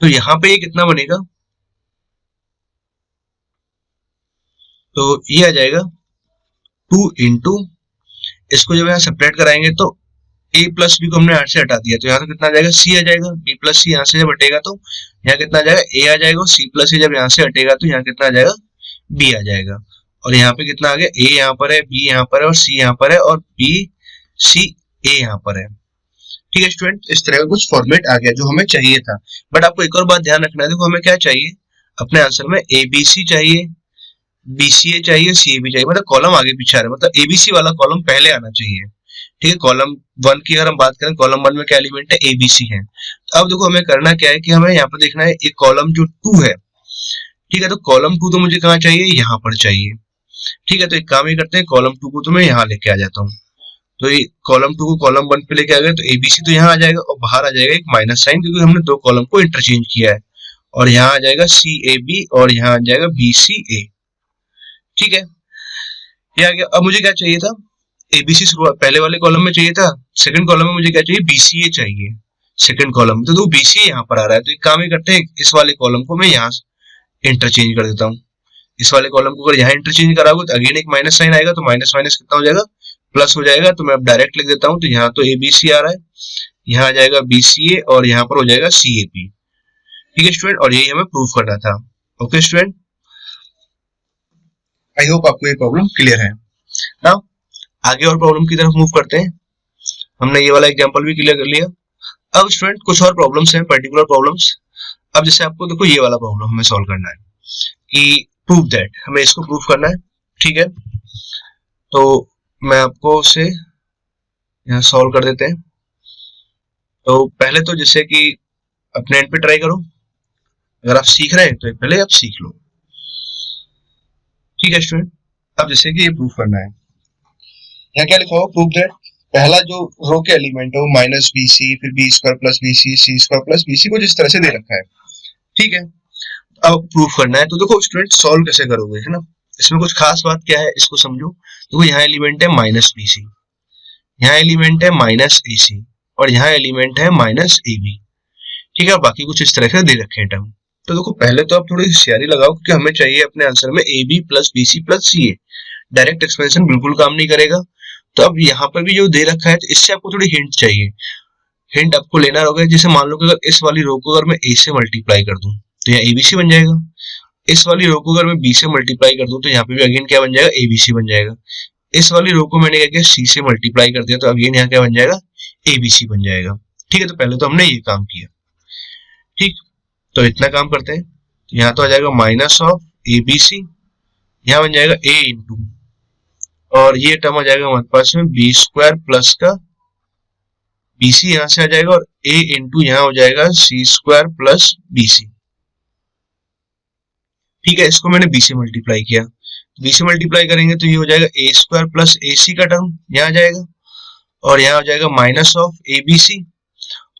तो यहाँ पे ये कितना बनेगा, तो ये आ जाएगा 2 इंटू, इसको जब यहाँ सेपरेट कराएंगे तो a प्लस बी को हमने यहाँ से हटा दिया, तो यहाँ तो कितना आ जाएगा, c आ जाएगा, b प्लस सी यहाँ से जब हटेगा तो यहाँ कितना आ जाएगा, a आ जाएगा, और c प्लस सी जब यहाँ से हटेगा तो यहाँ कितना आ जाएगा, b आ जाएगा। और यहाँ पे कितना आ गया, a यहाँ पर है, b यहाँ पर है और c यहाँ पर है, और b c a यहाँ पर है। ठीक है स्टूडेंट, इस तरह का कुछ फॉर्मेट आ गया जो हमें चाहिए था। बट आपको एक और बात ध्यान रखना है, देखो हमें क्या चाहिए अपने आंसर में, ABC चाहिए, BCA चाहिए, CAB चाहिए, मतलब कॉलम आगे पीछे आ रहा है, मतलब ABC वाला कॉलम पहले आना चाहिए। ठीक है, कॉलम 1 की अगर हम बात करें, कॉलम 1 में क्या एलिमेंट है, ABC है। तो अब देखो हमें करना क्या है कि हमें यहाँ पर देखना है एक कॉलम जो 2 है। ठीक है, तो कॉलम 2 तो मुझे कहाँ चाहिए, यहाँ पर चाहिए। ठीक है, तो एक काम ही करते हैं, कॉलम 2 को तो मैं यहाँ लेके आ जाता हूँ, तो ये कॉलम 2 को कॉलम 1 पे लेके आ गए, तो ABC तो यहाँ आ जाएगा और बाहर आ जाएगा एक माइनस साइन, क्योंकि हमने 2 कॉलम को इंटरचेंज किया है, और यहाँ आ जाएगा CAB और यहाँ आ जाएगा BCA। ठीक है, ये आ गया। अब मुझे क्या चाहिए था, ABC पहले वाले कॉलम में चाहिए था, सेकंड कॉलम में मुझे क्या चाहिए, BCA चाहिए सेकंड कॉलम में, तो BCA यहाँ पर आ रहा है, तो एक काम ही करते हैं, इस वाले कॉलम को मैं यहाँ इंटरचेंज कर देता हूँ। इस वाले कॉलम को अगर यहाँ इंटरचेंज कराओगे तो अगेन एक माइनस साइन आएगा, तो माइनस माइनस कितना हो जाएगा, प्लस हो जाएगा, तो मैं अब डायरेक्ट लिख देता हूं। तो यहाँ तो ABC आ रहा है, यहाँ आ जाएगा BCA और यहाँ पर हो जाएगा CAP। ठीक है स्टूडेंट, और यही हमें प्रूव करना था। ओके स्टूडेंट, आई होप आपको ये प्रॉब्लम क्लियर है। नाउ आगे और प्रॉब्लम की तरफ मूव करते हैं। हमने ये वाला एग्जांपल भी क्लियर कर लिया। अब स्टूडेंट कुछ और प्रॉब्लम्स हैं, पर्टिकुलर प्रॉब्लम्स। अब जैसे आपको देखो ये वाला प्रॉब्लम हमें सॉल्व करना है कि प्रूव दैट, हमें इसको प्रूव करना है। ठीक है, तो मैं आपको उसे यहाँ सॉल्व कर देते हैं। तो पहले तो जैसे कि अपने एंड पे ट्राई करो, अगर आप सीख रहे हैं तो पहले आप सीख लो। ठीक है स्टूडेंट, अब जैसे कि ये प्रूव करना है, यहाँ क्या लिखा हुआ, प्रूव दैट पहला जो रो के एलिमेंट है वो -BC, फिर B² + BC, C² + BC को जिस तरह से दे रखा है। ठीक है, अब प्रूव करना है। तो देखो स्टूडेंट सॉल्व कैसे करोगे, है ना, इसमें कुछ खास बात क्या है इसको समझो। देखो यहाँ एलिमेंट है -BC, यहाँ एलिमेंट है -AC और यहाँ एलिमेंट है -AB। ठीक है, बाकी कुछ इस तरह से दे रखे हैं टर्म। तो देखो पहले तो आप थोड़ी होशियारी लगाओ, क्योंकि हमें चाहिए अपने आंसर में AB + BC + CA। Direct expansion बिल्कुल काम नहीं करेगा। तो अब यहाँ पर भी जो दे रखा है, तो इससे आपको थोड़ी हिंट चाहिए। हिंट आपको लेना होगा, जैसे मान लो कि अगर इस वाली रो को अगर मैं A से मल्टीप्लाई कर दूं तो यहाँ ABC बन जाएगा। इस वाली रो को अगर मैं B से मल्टीप्लाई कर दूं तो यहाँ पे भी अगेन क्या बन जाएगा, ABC बन जाएगा। इस वाली रो को मैंने क्या किया, C से मल्टीप्लाई कर दिया तो अगेन यहाँ क्या बन जाएगा, ABC बन जाएगा। ठीक है, तो पहले तो हमने ये काम किया। ठीक, तो इतना काम करते हैं। तो यहाँ तो आ जाएगा -ABC, यहाँ बन जाएगा A इंटू, और ये टर्म आ जाएगा हमारे पास में B² प्लस का BC यहाँ से आ जाएगा, और A इंटू यहाँ हो जाएगा C² + BC। ठीक है, इसको मैंने B से मल्टीप्लाई किया, B से मल्टीप्लाई करेंगे तो ये हो जाएगा A² + AC का टर्म यहाँ आ जाएगा, और यहाँ हो जाएगा -ABC,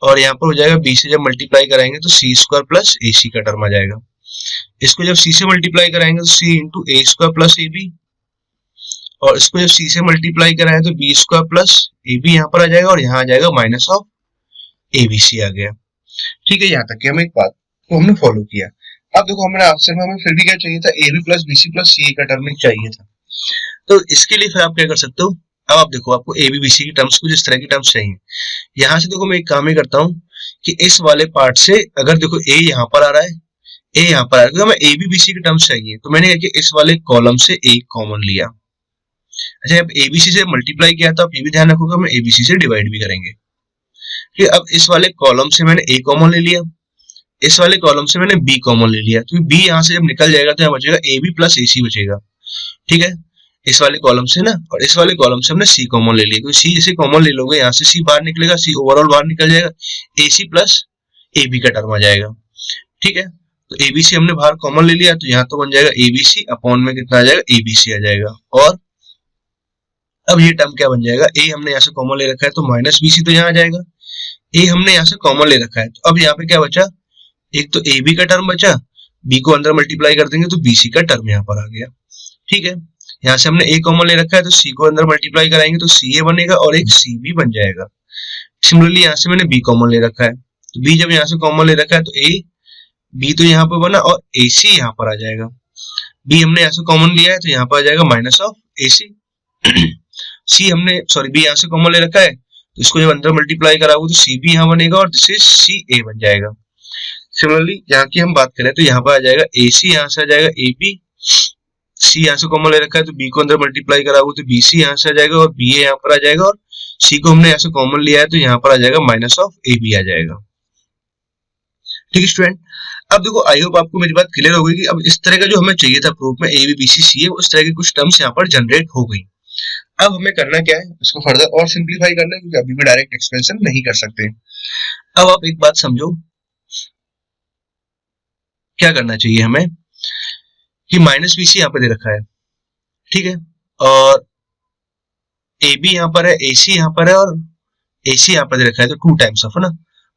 और यहाँ पर हो जाएगा B से जब मल्टीप्लाई कराएंगे तो C² + AC का टर्म आ जाएगा। इसको जब C से मल्टीप्लाई कराएंगे तो C इंटू A² + AB, और इसको जब C से मल्टीप्लाई कराएं तो B² + AB यहाँ पर आ जाएगा, और यहाँ आ जाएगा -ABC आ गया। ठीक है, यहाँ तक कि हम एक बात को हमने फॉलो किया। अब देखो हमारे आंसर में हमें फिर भी क्या चाहिए था, AB + BC + CA का टर्म चाहिए था। तो इसके लिए फिर आप क्या कर सकते हो, अब आप देखो आपको ABBC की टर्म्स, कुछ इस तरह की टर्म्स चाहिए। यहाँ से देखो मैं एक काम ही करता हूँ कि इस वाले पार्ट से अगर देखो A यहाँ पर आ रहा है, A यहाँ पर आ रहा है, क्योंकि हमें ABBC की टर्म्स चाहिए, तो मैंने क्या किया, इस वाले कॉलम से A कॉमन लिया। अच्छा, अब ABC से मल्टीप्लाई किया तो आप ये भी ध्यान रखोगे हम ABC से डिवाइड भी करेंगे। कि अब इस वाले कॉलम से मैंने A कॉमन ले लिया, इस वाले कॉलम से मैंने B कॉमन ले लिया, तो B यहाँ से जब निकल जाएगा तो यहाँ बचेगा AB + AC बचेगा। ठीक है, इस वाले कॉलम से ना, और इस वाले कॉलम से हमने C कॉमन ले लिया, क्योंकि C जैसे कॉमन ले लोगे यहाँ से C बाहर निकलेगा, C ओवरऑल बाहर निकल जाएगा, AC + AB का टर्म आ जाएगा। ठीक है, तो ABC हमने बाहर कॉमन ले लिया, तो यहाँ तो बन जाएगा ABC अपॉन में कितना आ जाएगा, ABC आ जाएगा। और अब ये टर्म क्या बन जाएगा, A हमने यहाँ से कॉमन ले रखा है तो -BC तो यहाँ आ जाएगा, A हमने यहाँ से कॉमन ले रखा है, तो अब यहाँ पे क्या बचा, एक तो AB का टर्म बचा, B को अंदर मल्टीप्लाई कर देंगे तो BC का टर्म यहाँ पर आ गया। ठीक है, यहाँ से हमने A कॉमन ले रखा है तो C को अंदर मल्टीप्लाई कराएंगे तो CA बनेगा और एक CB बन जाएगा। सिमिलरली यहाँ से मैंने B कॉमन ले रखा है, तो B जब यहाँ से कॉमन ले रखा है तो B तो यहाँ पर बना और AC यहाँ पर आ जाएगा। B हमने यहाँ से कॉमन लिया है तो यहाँ पर आ जाएगा -AC। C हमने B यहाँ से कॉमन ले रखा है, तो इसको जब अंदर मल्टीप्लाई कराओगे तो CB यहाँ बनेगा और दिस इज CA बन जाएगा। सिमिलरली यहाँ की हम बात करें तो यहाँ पर आ जाएगा AC, यहाँ से आ जाएगा AB, C यहाँ से कॉमन ले रखा है तो B को अंदर मल्टीप्लाई कराओगे तो BC यहाँ से आ जाएगा और BA यहाँ पर आ जाएगा, और C को हमने यहाँ से कॉमन लिया है तो यहाँ पर आ जाएगा -AB आ जाएगा। ठीक है स्टूडेंट, अब देखो आई होप आपको मेरी बात क्लियर हो गई कि अब इस तरह का जो हमें चाहिए था प्रूफ में ABBCCA, उस तरह की कुछ टर्म्स यहाँ पर जनरेट हो गई। अब हमें करना क्या है, इसको फर्दर और सिंपलीफाई करना है, क्योंकि अभी भी डायरेक्ट एक्सपेंशन नहीं कर सकते। अब आप एक बात समझो, क्या करना चाहिए हमें कि -BC यहाँ पे दे रखा है, ठीक है, और AB यहाँ पर है, AC यहाँ पर है और AC यहाँ पर दे रखा है, तो 2 टाइम्स ऑफ है ना।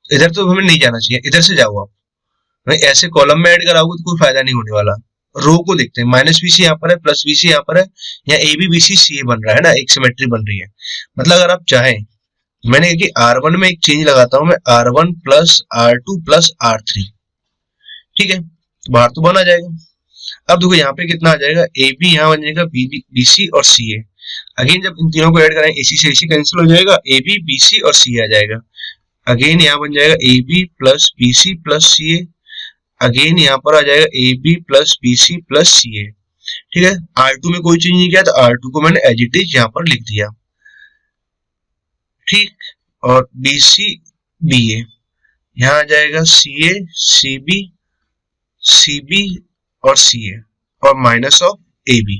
इधर तो हमें नहीं जाना चाहिए, इधर से जाओ आप, ऐसे कॉलम में ऐड कराओगे तो कोई फायदा नहीं होने वाला। रो को देखते हैं, -BC यहाँ पर है, +BC यहाँ पर है, यहाँ ABBCCA बन रहा है ना, एक सिमेट्री बन रही है। मतलब अगर आप चाहें, मैंने कि R1 में एक चेंज लगाता हूं मैं, R1 + R2 + R3, ठीक है, बाहर तो बन आ जाएगा। अब देखो यहाँ पे कितना आ जाएगा, AB यहाँ बन जाएगा BC और CA, अगेन जब इन तीनों को ऐड करेंगे AC से AC कैंसिल हो जाएगा, AB BC और C आ जाएगा। अगेन यहाँ बन जाएगा AB plus BC plus CA। Again यहाँ पर आ जाएगा AB plus BC plus CA। ठीक है, R2 में कोई चेंज नहीं किया तो R2 को मैंने एज इट इज यहाँ पर लिख दिया। ठीक, और BC BA यहाँ आ जाएगा CA CB CB और CA और माइनस ऑफ AB।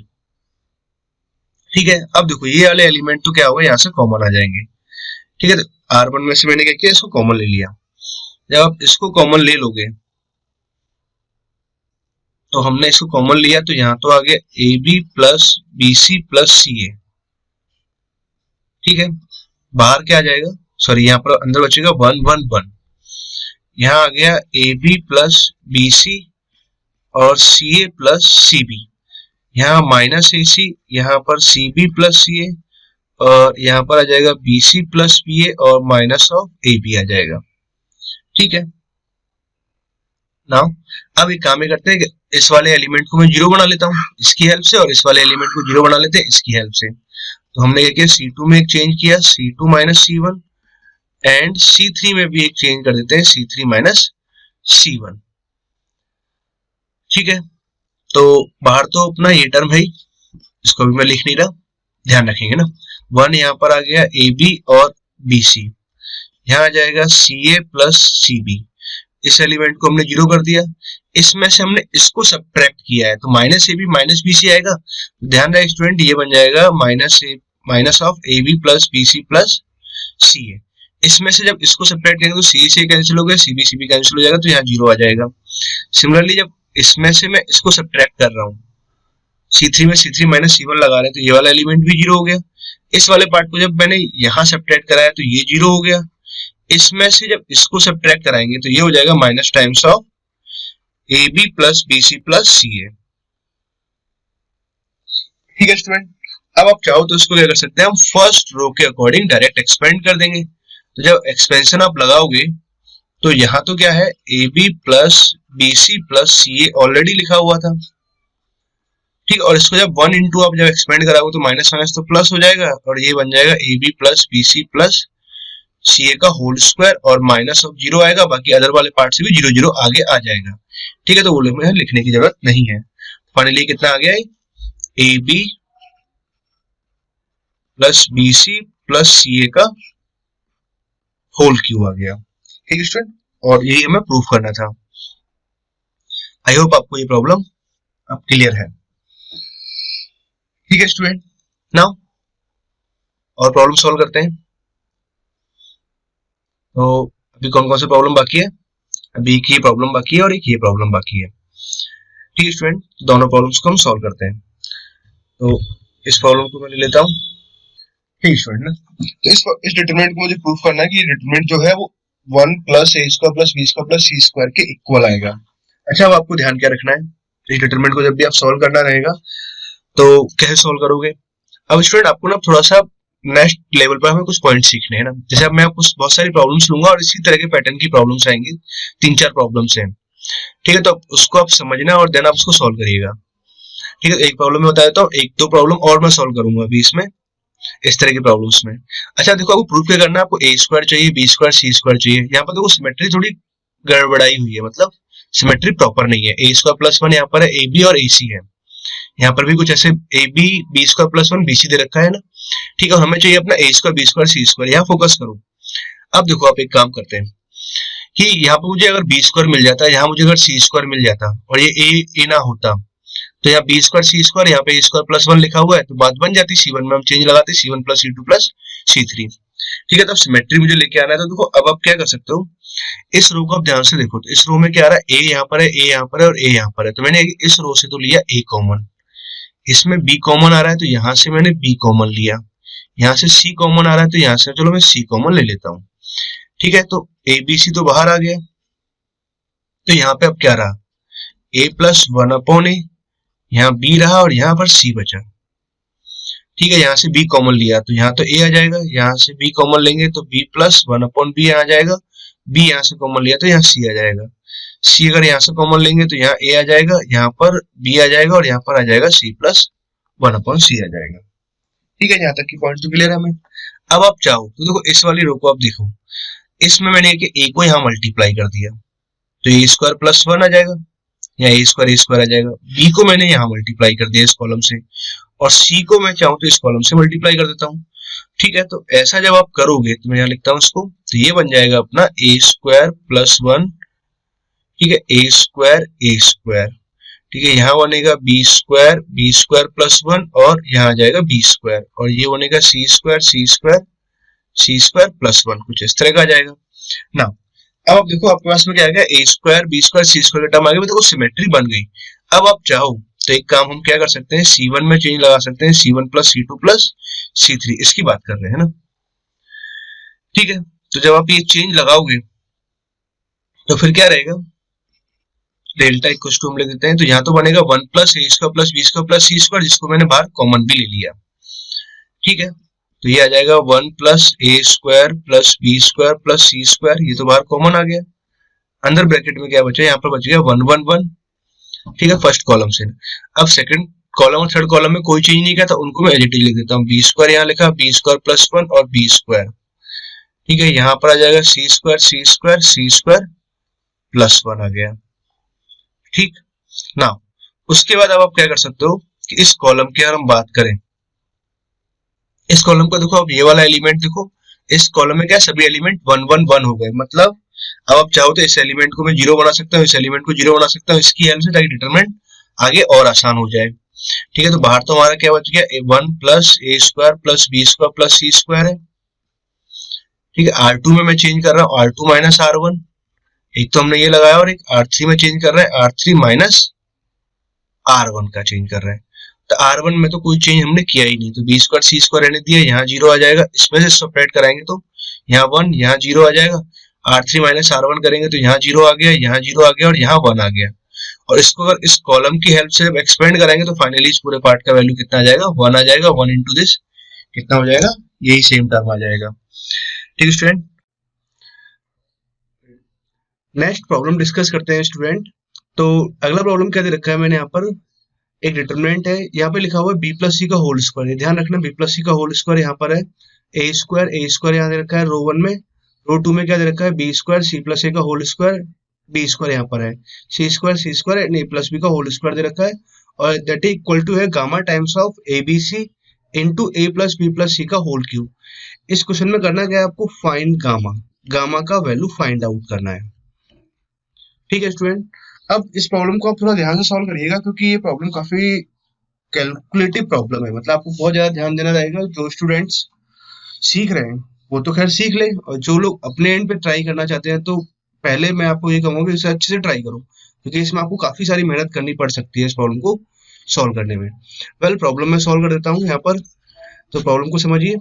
ठीक है, अब देखो ये वाले एलिमेंट तो क्या होगा, यहाँ से कॉमन आ जाएंगे। ठीक है, तो R1 में से मैंने क्या किया, इसको कॉमन ले लिया। जब आप इसको कॉमन ले लोगे तो हमने इसको कॉमन लिया तो यहाँ तो आ गया AB plus BC plus CA। ठीक है, बाहर क्या आ जाएगा, सॉरी यहाँ पर अंदर बचेगा 1 1 1। यहाँ आ गया AB प्लस BC और CA प्लस CB। यहाँ माइनस AC, यहाँ पर CB प्लस CA और यहाँ पर आ जाएगा BC प्लस BA और माइनस ऑफ AB आ जाएगा। ठीक है, नाउ अब एक काम करते हैं कि इस वाले एलिमेंट को मैं जीरो बना लेता हूँ इसकी हेल्प से, और इस वाले एलिमेंट को जीरो बना लेते हैं इसकी हेल्प से। तो हमने क्या किया, C2 में एक चेंज किया C2 minus C1 and C3 में भी एक चेंज कर देते हैं C3 माइनस C1। ठीक है, तो बाहर तो अपना ये टर्म है, इसको भी मैं लिख नहीं रहा, ध्यान रखेंगे ना। 1 यहाँ पर आ गया AB और BC, यहाँ आ जाएगा CA प्लस CB। इस एलिमेंट को हमने जीरो कर दिया, इसमें से हमने इसको सब्ट्रैक्ट किया है तो माइनस AB माइनस BC आएगा। ध्यान रहे स्टूडेंट, ये बन जाएगा minus of AB plus BC plus CA। इसमें से जब इसको सब्ट्रैक्ट करेंगे तो C से कैंसिल हो गया, CB CB कैंसिल हो जाएगा, तो यहाँ जीरो आ जाएगा। सिमिलरली जब इसमें से मैं इसको सब्ट्रैक्ट कर रहा हूँ, C3 में C3 माइनस C1 लगा रहे हैं तो ये वाला एलिमेंट भी जीरो हो गया। इस वाले पार्ट को जब मैंने यहाँ सब्ट्रैक्ट कराया तो ये जीरो हो गया। इसमें से जब इसको सब्ट्रैक्ट कराएंगे तो ये हो जाएगा minus times of AB plus BC plus CA। ठीक है स्टूडेंट, अब आप चाहो तो इसको क्या कर सकते हैं, हम फर्स्ट रो के अकॉर्डिंग डायरेक्ट एक्सपेंड कर देंगे। तो जब एक्सपेंशन आप लगाओगे तो यहाँ तो क्या है, AB plus BC plus CA already लिखा हुआ था। ठीक, और इसको जब 1 इंटू आप जब एक्सपेंड कराओगे तो माइनस माइनस तो प्लस हो जाएगा और ये बन जाएगा AB plus BC plus CA का होल स्क्वायर और माइनस ऑफ जीरो आएगा, बाकी अदर वाले पार्ट से भी जीरो जीरो आगे आ जाएगा। ठीक है, तो वो में लिखने की जरूरत नहीं है। फाइनली कितना आ गया है, AB plus BC plus CA का होल क्यूब आ गया। ठीक है स्टूडेंट, और यही हमें प्रूफ करना था। आई होप आपको ये प्रॉब्लम अब क्लियर है। ठीक है स्टूडेंट, नाउ और प्रॉब्लम सॉल्व करते हैं। तो अभी कौन कौन से प्रॉब्लम बाकी है, अभी एक ही प्रॉब्लम बाकी है और एक ये प्रॉब्लम बाकी है। ठीक है स्टूडेंट, दोनों प्रॉब्लम्स को हम सॉल्व करते हैं। तो इस प्रॉब्लम को मैं ले लेता हूँ। ठीक है स्टूडेंट ना, तो इस डिटरमिनेंट को मुझे प्रूफ करना है कि डिटरमिनेंट जो है वो 1 plus a square plus b square plus c square के इक्वल आएगा। अच्छा, अब आपको ध्यान क्या रखना है, इस डिटरमिनेंट को जब भी आप सॉल्व करना रहेगा तो कैसे सॉल्व करोगे। अब स्टूडेंट आपको ना थोड़ा सा नेक्स्ट लेवल पर हमें कुछ पॉइंट सीखने हैं ना। जैसे अब मैं आपको बहुत सारी प्रॉब्लम्स लूंगा और इसी तरह के पैटर्न की प्रॉब्लम्स आएंगी, 3-4 प्रॉब्लम्स हैं। ठीक है, तो उसको आप समझना और देन आप उसको सॉल्व करिएगा। ठीक है, एक प्रॉब्लम में बताया तो एक दो प्रॉब्लम और मैं सॉल्व करूंगा अभी इसमें, इस तरह की प्रॉब्लम्स में। अच्छा देखो, आपको प्रूफ क्या करना है, आपको a स्क्वायर चाहिए, b स्क्वायर, c स्क्वायर चाहिए। यहाँ पर देखो सिमेट्री थोड़ी गड़बड़ाई हुई है, मतलब सिमेट्री प्रॉपर नहीं है। a स्क्वायर प्लस 1 यहाँ पर है, ab और ac है। यहाँ पर भी कुछ ऐसे ab b square plus 1 bc दे रखा है ना। ठीक है, हमें चाहिए अपना a square, b square, c square. यहाँ फोकस करो। अब देखो, आप एक काम करते हैं कि यहाँ पर मुझे अगर b स्क्वायर मिल जाता है, यहाँ मुझे अगर c स्क्वायर मिल जाता और ये a ना होता, तो यहाँ b स्क्वायर c स्क्वायर, यहाँ पे a स्क्वायर प्लस 1 लिखा हुआ है, तो बात बन जाती। c1 में हम चेंज लगाते, c1 plus c2 plus c3। ठीक है, तब सिमेट्री मुझे लेके आना है। तो देखो अब आप क्या कर सकते हो, इस रो को आप ध्यान से देखो। तो इस रो में क्या आ रहा है, a यहाँ पर है, a यहाँ पर है और a यहाँ पर है। तो मैंने इस रो से तो लिया a कॉमन, इसमें b कॉमन आ रहा है तो यहाँ से मैंने b कॉमन लिया, यहाँ से c कॉमन आ रहा है तो यहाँ से चलो मैं c कॉमन ले लेता हूँ। ठीक है, तो a b c तो बाहर आ गया। तो यहाँ पे अब क्या रहा, a प्लस 1 अपॉन a, यहाँ b रहा और यहाँ पर c बचा। ठीक है, यहाँ से b कॉमन लिया तो यहाँ तो a आ जाएगा, यहाँ से b कॉमन लेंगे तो b प्लस 1 अपॉन b आ जाएगा, b यहाँ से कॉमन लिया तो यहाँ c आ जाएगा, c अगर यहाँ से कॉमन लेंगे तो यहाँ a आ जाएगा, यहाँ पर b आ जाएगा और यहाँ पर आ जाएगा c प्लस 1 अपॉन c आ जाएगा। ठीक है, यहाँ तक की पॉइंट तो क्लियर है हमें। अब आप चाहो तो देखो इस वाली रो को आप देखो, इसमें मैंने ए को यहाँ मल्टीप्लाई कर दिया तो ए स्क्वायर प्लस वन आ जाएगा, या ए स्क्वायर आ जाएगा। बी को मैंने यहाँ मल्टीप्लाई कर दिया इस कॉलम से, और सी को मैं चाहूँ तो इस कॉलम से मल्टीप्लाई कर देता हूँ। ठीक है, तो ऐसा जब आप करोगे तो मैं यहाँ लिखता हूँ इसको, तो ये बन जाएगा अपना ए स्क्वायर प्लस वन। ठीक है, ए स्क्वायर ए स्क्वायर। ठीक है, यहाँ बनेगा बी स्क्वायर प्लस वन, और यहाँ आ जाएगा बी स्क्वायर, और ये बनेगा सी स्क्वायर प्लस वन, कुछ इस तरह का आ जाएगा ना। अब आप देखो आपके पास में क्या आ गया, A square B square C square का टर्म आ गया, देखो सिमेट्री बन गई। अब आप चाहो तो एक काम हम क्या कर सकते हैं, C1 में चेंज लगा सकते हैं, C1 plus C2 plus C3, इसकी बात कर रहे हैं ना। ठीक है, तो जब आप ये चेंज लगाओगे तो फिर क्या रहेगा, डेल्टा इक्वल टू हम लिख देते हैं, तो यहाँ तो बनेगा one plus A square plus B square plus C square, जिसको मैंने बाहर कॉमन भी ले लिया। ठीक है, तो ये आ जाएगा one plus A square plus B square plus C square, ये तो बाहर कॉमन आ गया। अंदर ब्रैकेट में क्या बचा, यहाँ पर बच गया वन वन वन। ठीक है, फर्स्ट कॉलम से। अब सेकंड कॉलम और थर्ड कॉलम में कोई चेंज नहीं किया, तो उनको मैं एडिटिव लिख देता हूँ, बी स्क्वायर यहाँ लिखा, बी स्क्वायर प्लस वन और बी स्क्वायर। ठीक है, यहाँ पर आ जाएगा सी स्क्वायर प्लस वन आ गया। ठीक ना, उसके बाद अब आप क्या कर सकते हो कि इस कॉलम की अगर हम बात करें, इस कॉलम का देखो, अब ये वाला एलिमेंट देखो, इस कॉलम में क्या सभी एलिमेंट वन वन वन हो गए, मतलब अब आप चाहो तो इस एलिमेंट को मैं जीरो बना सकता हूँ, इस एलिमेंट को जीरो बना सकता हूँ इसकी हेल्प से, ताकि डिटरमिनेंट आगे और आसान हो जाए। ठीक है, तो बाहर तो हमारा क्या बच गया, one plus A square plus B square plus C square है। ठीक है, R2 में मैं चेंज कर रहा हूँ R2 माइनस R1, एक तो हमने ये लगाया, और एक R3 में चेंज कर रहे हैं R3 माइनस R1 का चेंज कर रहे हैं। तो R1 में तो कोई चेंज हमने किया ही नहीं, तो बी स्क्वायर सी स्क्वायर रहने दिया, यहाँ जीरो आ जाएगा, इसमें से सपरेट कराएंगे तो यहाँ वन, यहाँ जीरो आ जाएगा। R3 माइनस R1 करेंगे तो यहाँ जीरो आ गया, यहाँ जीरो आ गया, और यहाँ वन आ गया। और इसको अगर इस कॉलम की हेल्प से एक्सपेंड कराएंगे तो फाइनली इस पूरे पार्ट का वैल्यू कितना आ जाएगा, वन आ जाएगा। वन इंटू दिस कितना हो जाएगा, यही सेम टर्म आ जाएगा। ठीक है स्टूडेंट, नेक्स्ट प्रॉब्लम डिस्कस करते हैं स्टूडेंट। तो अगला प्रॉब्लम क्या दे रखा है मैंने यहाँ पर, एक डिटरमिनेंट है, यहाँ पे लिखा हुआ है बी प्लस सी का होल स्क्वायर। ध्यान रखना, बी प्लस सी का होल स्क्वायर यहाँ पर है, ए स्क्वायर यहाँ दे रखा है रो वन में, रो टू में क्या दे रखा है, B square C plus A का होल स्क्वायर, बी स्क्वायर यहाँ पर है, C square and A plus B का होल स्क्वायर दे रखा है, और दैट इज इक्वल टू है gamma times of A B C into A plus B plus C का होल क्यूब। इस क्वेश्चन में करना क्या है आपको, फाइंड गामा, गामा का वैल्यू फाइंड आउट करना है। ठीक है स्टूडेंट, अब इस प्रॉब्लम को आप थोड़ा ध्यान से सॉल्व करिएगा, क्योंकि ये प्रॉब्लम काफी कैलकुलेटिव प्रॉब्लम है, मतलब आपको बहुत ज्यादा ध्यान देना रहेगा। जो स्टूडेंट्स सीख रहे हैं वो तो खैर सीख ले, और जो लोग अपने एंड पे ट्राई करना चाहते हैं, तो पहले मैं आपको ये कहूंगा कि इसे अच्छे से ट्राई करो, क्योंकि इसमें आपको काफी सारी मेहनत करनी पड़ सकती है इस प्रॉब्लम को सॉल्व करने में। प्रॉब्लम मैं सॉल्व कर देता हूँ यहाँ पर, तो प्रॉब्लम को समझिए।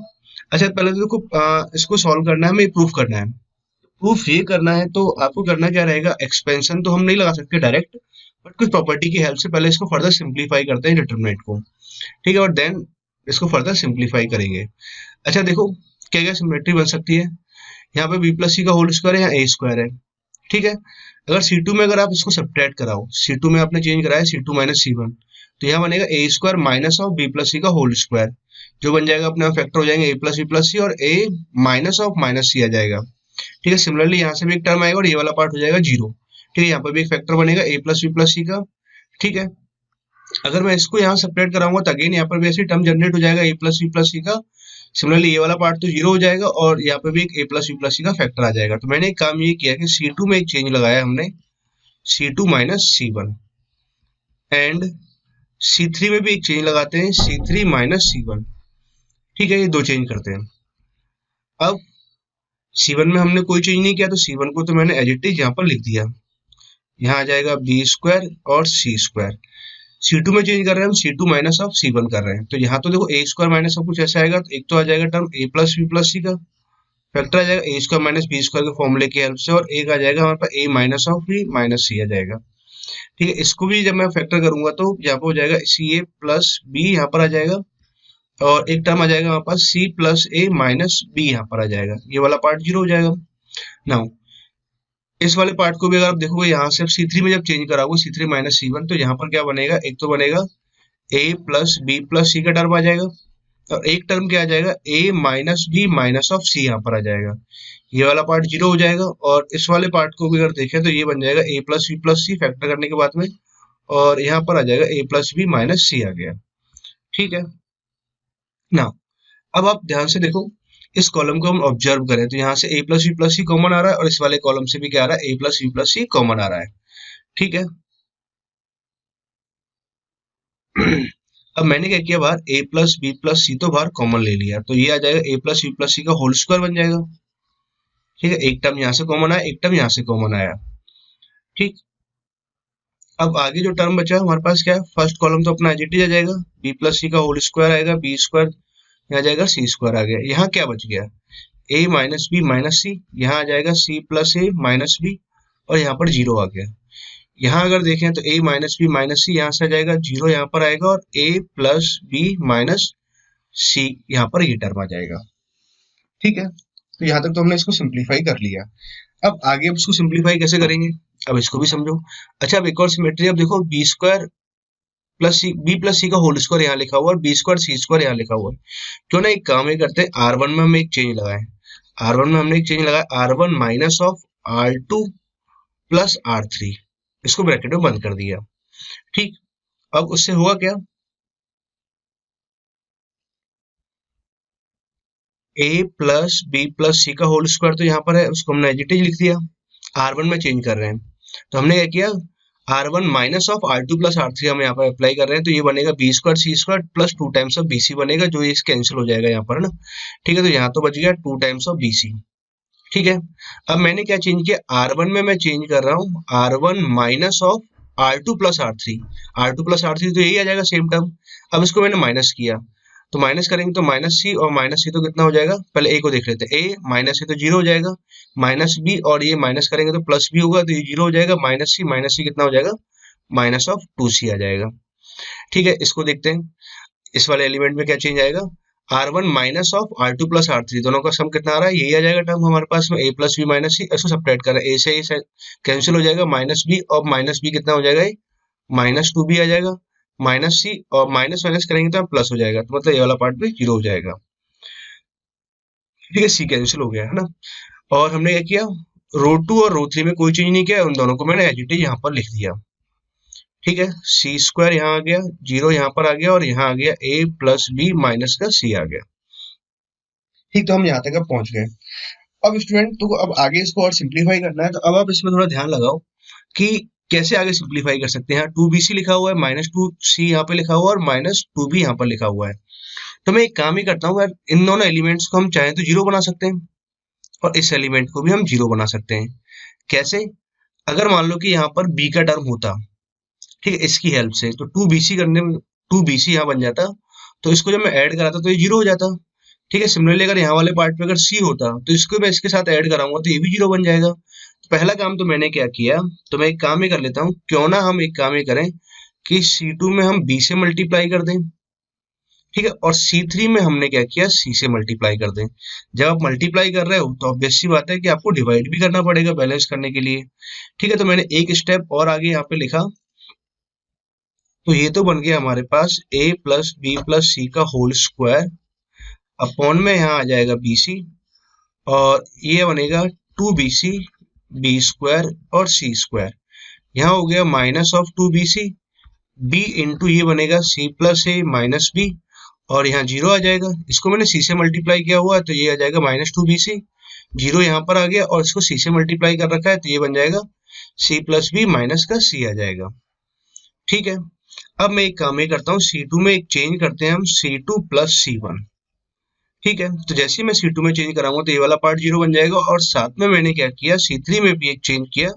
अच्छा, पहले तो देखो इसको सॉल्व करना है, हमें प्रूफ करना है। प्रूफ ये करना है तो आपको करना क्या रहेगा, एक्सपेंशन तो हम नहीं लगा सकते डायरेक्ट, बट कुछ प्रॉपर्टी की हेल्प से पहले इसको फर्दर सिंप्लीफाई करते हैं डिटरमिनेंट को। ठीक है, और देन इसको फर्दर सिंप्लीफाई करेंगे। अच्छा देखो, क्या क्या सिमेट्री बन सकती है, यहाँ पे बी प्लस सी का होल स्क्वायर है, यहाँ ए स्क्वायर है। ठीक है, अगर C2 में अगर आप इसको सब्ट्रैक्ट कराओ, C2 में आपने चेंज कराया C2 माइनस C1, तो यहाँ बनेगा A square minus of B plus C का होल स्क्वायर, जो बन जाएगा अपने फैक्टर हो जाएंगे ए प्लस बी प्लस सी, और ए माइनस ऑफ माइनस सी आ जाएगा। ठीक है, सिमिलरली यहाँ से भी एक टर्म आएगा, और ये वाला पार्ट हो जाएगा जीरो। ठीक है, यहाँ पर भी एक फैक्टर बनेगा ए प्लस बी प्लस सी का। ठीक है, अगर मैं इसको यहाँ सेपरेट कराऊंगा तो अगेन यहाँ पर भी ऐसे टर्म जनरेट हो जाएगा ए प्लस बी प्लस सी का। सिमिलरली ये वाला पार्ट तो जीरो हो जाएगा, और यहाँ पे भी एक ए प्लस बी प्लस सी का फैक्टर आ जाएगा। तो मैंने एक काम ये किया कि C2 में एक चेंज लगाया हमने, C2 minus C1, and C3 में भी एक चेंज लगाते हैं, C3 माइनस C1। ठीक है, ये दो चेंज करते हैं। अब C1 में हमने कोई चेंज नहीं किया, तो C1 को तो मैंने एज इट इज यहाँ पर लिख दिया, यहाँ आ जाएगा बी स्क्वायर और सी स्क्वायर। C2 में चेंज कर रहे हैं हम, C2 माइनस ऑफ C1 कर रहे हैं, तो यहाँ तो देखो ए स्क्वायर माइनस ऑफ कुछ ऐसा आएगा, तो एक तो आ जाएगा टर्म ए प्लस बी प्लस सी का फैक्टर आ जाएगा A square minus B square के फॉर्मूले की हेल्प से, और एक आ जाएगा हमारे पास ए माइनस ऑफ बी माइनस सी आ जाएगा। ठीक है, इसको भी जब मैं फैक्टर करूंगा तो यहाँ पर हो जाएगा सी ए प्लस बी यहाँ पर आ जाएगा, और एक टर्म आ जाएगा हमारे पास सी प्लस ए माइनस बी यहाँ पर आ जाएगा, ये वाला पार्ट जीरो हो जाएगा। नाउ इस वाले पार्ट को भी अगर आप देखोगे, यहाँ से C3 में जब चेंज कराओगे C3 माइनस C1, तो यहाँ पर क्या बनेगा, एक तो बनेगा a plus B plus C का टर्म आ जाएगा, और एक टर्म क्या आ जाएगा, a minus B minus of C यहाँ पर आ जाएगा। ये वाला पार्ट जीरो हो जाएगा और इस वाले पार्ट को भी अगर देखें तो ये बन जाएगा a प्लस सी फैक्टर करने के बाद में, और यहाँ पर आ जाएगा a प्लस बी माइनस सी आ गया। ठीक है ना। अब आप ध्यान से देखो, इस कॉलम को हम ऑब्जर्व करें तो यहाँ से a प्लस सी कॉमन आ रहा है और इस वाले कॉलम से भी क्या आ रहा है, a प्लस सी कॉमन आ रहा है। ठीक है अब मैंने क्या किया, बाहर a प्लस बी प्लस सी तो बाहर कॉमन ले लिया, तो ये आ जाएगा a प्लस सी का होल स्क्वायर बन जाएगा। ठीक है, एक टर्म यहाँ से कॉमन आया, एक टर्म यहाँ से कॉमन आया। ठीक, अब आगे जो टर्म बचा हमारे पास क्या है, फर्स्ट कॉलम तो अपना एज इट इज आ जाएगा, बी प्लस सी का होल स्क्वायर आएगा, बी स्क्वायर यहाँ आ जाएगा, सी स्क्वायर आ गया। यहाँ क्या बच गया, a माइनस बी माइनस सी, यहाँ आ जाएगा c plus A minus B, और यहाँ पर जीरो आ गया। यहाँ अगर देखें तो a माइनस बी माइनस सी यहाँ से आ जाएगा, जीरो यहाँ पर आएगा, और a प्लस बी माइनस सी यहाँ पर ये टर्म आ जाएगा। ठीक है, तो यहाँ तक तो हमने इसको सिंप्लीफाई कर लिया। अब आगे अब इसको सिंप्लीफाई कैसे करेंगे, अब इसको भी समझो। अच्छा, अब एक और सिमेट्री, अब देखो बी स्क्वायर प्लस सी, बी प्लस सी का होल स्क्वायर यहाँ लिखा हुआ है और बी स्क्वायर सी स्क्वायर यहाँ लिखा हुआ है। क्यों ना एक काम ये करते हैं, आर वन में हम एक चेंज लगाए, आर वन में हमने एक चेंज लगाया, R one minus of R two plus R three, इसको ब्रैकेट में बंद कर दिया। ठीक, अब उससे हुआ क्या, a plus B plus C का होल स्क्वायर तो यहाँ पर है, उसको हमने एज इट इज लिख दिया, आर वन में चेंज कर रहे हैं तो हमने क्या किया, R one minus of R two plus R three हम यहाँ पर अप्लाई कर रहे हैं, तो ये बनेगा B square C square plus two times of B C बनेगा, जो ये कैंसिल हो जाएगा यहाँ पर ना। ठीक है, तो यहाँ तो बच गया two times of B C. ठीक है, अब मैंने क्या चेंज किया, आर वन में मैं चेंज कर रहा हूँ R one minus of R two plus R three, R two plus R three तो यही आ जाएगा सेम टर्म। अब इसको मैंने माइनस किया, तो माइनस करेंगे तो माइनस सी, और माइनस सी तो कितना हो जाएगा, पहले ए को देख लेते हैं, ए माइनस सी तो जीरो हो जाएगा, माइनस बी और ये माइनस करेंगे तो प्लस बी होगा, तो ये जीरो हो जाएगा, माइनस सी कितना हो जाएगा, माइनस ऑफ टू सी आ जाएगा। ठीक है, इसको देखते हैं, इस वाले एलिमेंट में क्या चेंज आएगा, R one minus of R two plus R three, दोनों का सम कितना आ रहा है, यही आ जाएगा टर्म हमारे पास में, ए प्लस बी माइनस सी, इसको सेपरेट कर रहे हैं, ए से कैंसिल हो जाएगा, माइनस बी और माइनस बी कितना हो जाएगा, माइनस टू बी आ जाएगा, माइनस सी और माइनस माइनस करेंगे तो प्लस हो जाएगा, तो मतलब ये वाला पार्ट भी जीरो हो जाएगा। ठीक है, सी कैंसिल हो गया है ना। और हमने क्या किया, रो टू और रो थ्री में कोई चेंज नहीं किया, उन दोनों को मैंने एज इट इज यहाँ पर लिख दिया। ठीक है, सी स्क्वायर यहाँ आ गया, जीरो यहाँ पर आ गया, और यहाँ आ गया ए प्लस बी माइनस का सी आ गया। ठीक, तो हम यहाँ तक अब पहुंच गए। अब स्टूडेंट तो अब आगे इसको और सिंप्लीफाई करना है, तो अब आप इसमें थोड़ा ध्यान लगाओ कि कैसे आगे सिंप्लीफाई कर सकते हैं। यहाँ टू बी सी लिखा हुआ है, माइनस टू सी यहाँ पे लिखा हुआ है, और माइनस टू बी यहाँ पर लिखा हुआ है। तो मैं एक काम ही करता हूँ यार, इन दोनों एलिमेंट्स को हम चाहें तो जीरो बना सकते हैं, और इस एलिमेंट को भी हम जीरो बना सकते हैं। कैसे, अगर मान लो कि यहाँ पर बी का टर्म होता, ठीक है, इसकी हेल्प से, तो टू बी सी करने में टू बी सी यहाँ बन जाता, तो इसको जब मैं ऐड कराता तो ये जीरो हो जाता। ठीक है, सिमिलरली अगर यहाँ वाले पार्ट पे अगर सी होता तो इसको मैं इसके साथ ऐड कराऊंगा तो ये भी जीरो बन जाएगा। तो पहला काम तो मैंने क्या किया, तो मैं एक काम ही कर लेता हूँ, क्यों ना हम एक काम ही करें कि C2 में हम B से मल्टीप्लाई कर दें। ठीक है, और C3 में हमने क्या किया, C से मल्टीप्लाई कर दें। जब आप मल्टीप्लाई कर रहे हो तो ऑब्वियस सी बात है कि आपको डिवाइड भी करना पड़ेगा बैलेंस करने के लिए। ठीक है, तो मैंने एक स्टेप और आगे यहाँ पे लिखा, तो ये तो बन गया हमारे पास a plus B plus C का होल स्क्वायर, अपॉन में यहाँ आ जाएगा बी सी, और ये बनेगा two B C B square और सी स्क्वायर, यहाँ हो गया minus of two B C, B into ये बनेगा C plus A minus B, और यहाँ जीरो आ जाएगा, इसको मैंने सी से मल्टीप्लाई किया हुआ है तो ये आ जाएगा minus two B C, zero यहाँ पर आ गया और इसको सी से मल्टीप्लाई कर रखा है तो ये बन जाएगा सी प्लस बी माइनस का सी आ जाएगा। ठीक है, अब मैं एक काम ये करता हूँ, C2 में एक चेंज करते हैं हम, C2 प्लस C1। ठीक है, तो जैसे ही मैं C2 में चेंज कराऊंगा तो ये वाला पार्ट जीरो बन जाएगा, और साथ में मैंने क्या किया, C3 में भी एक चेंज किया,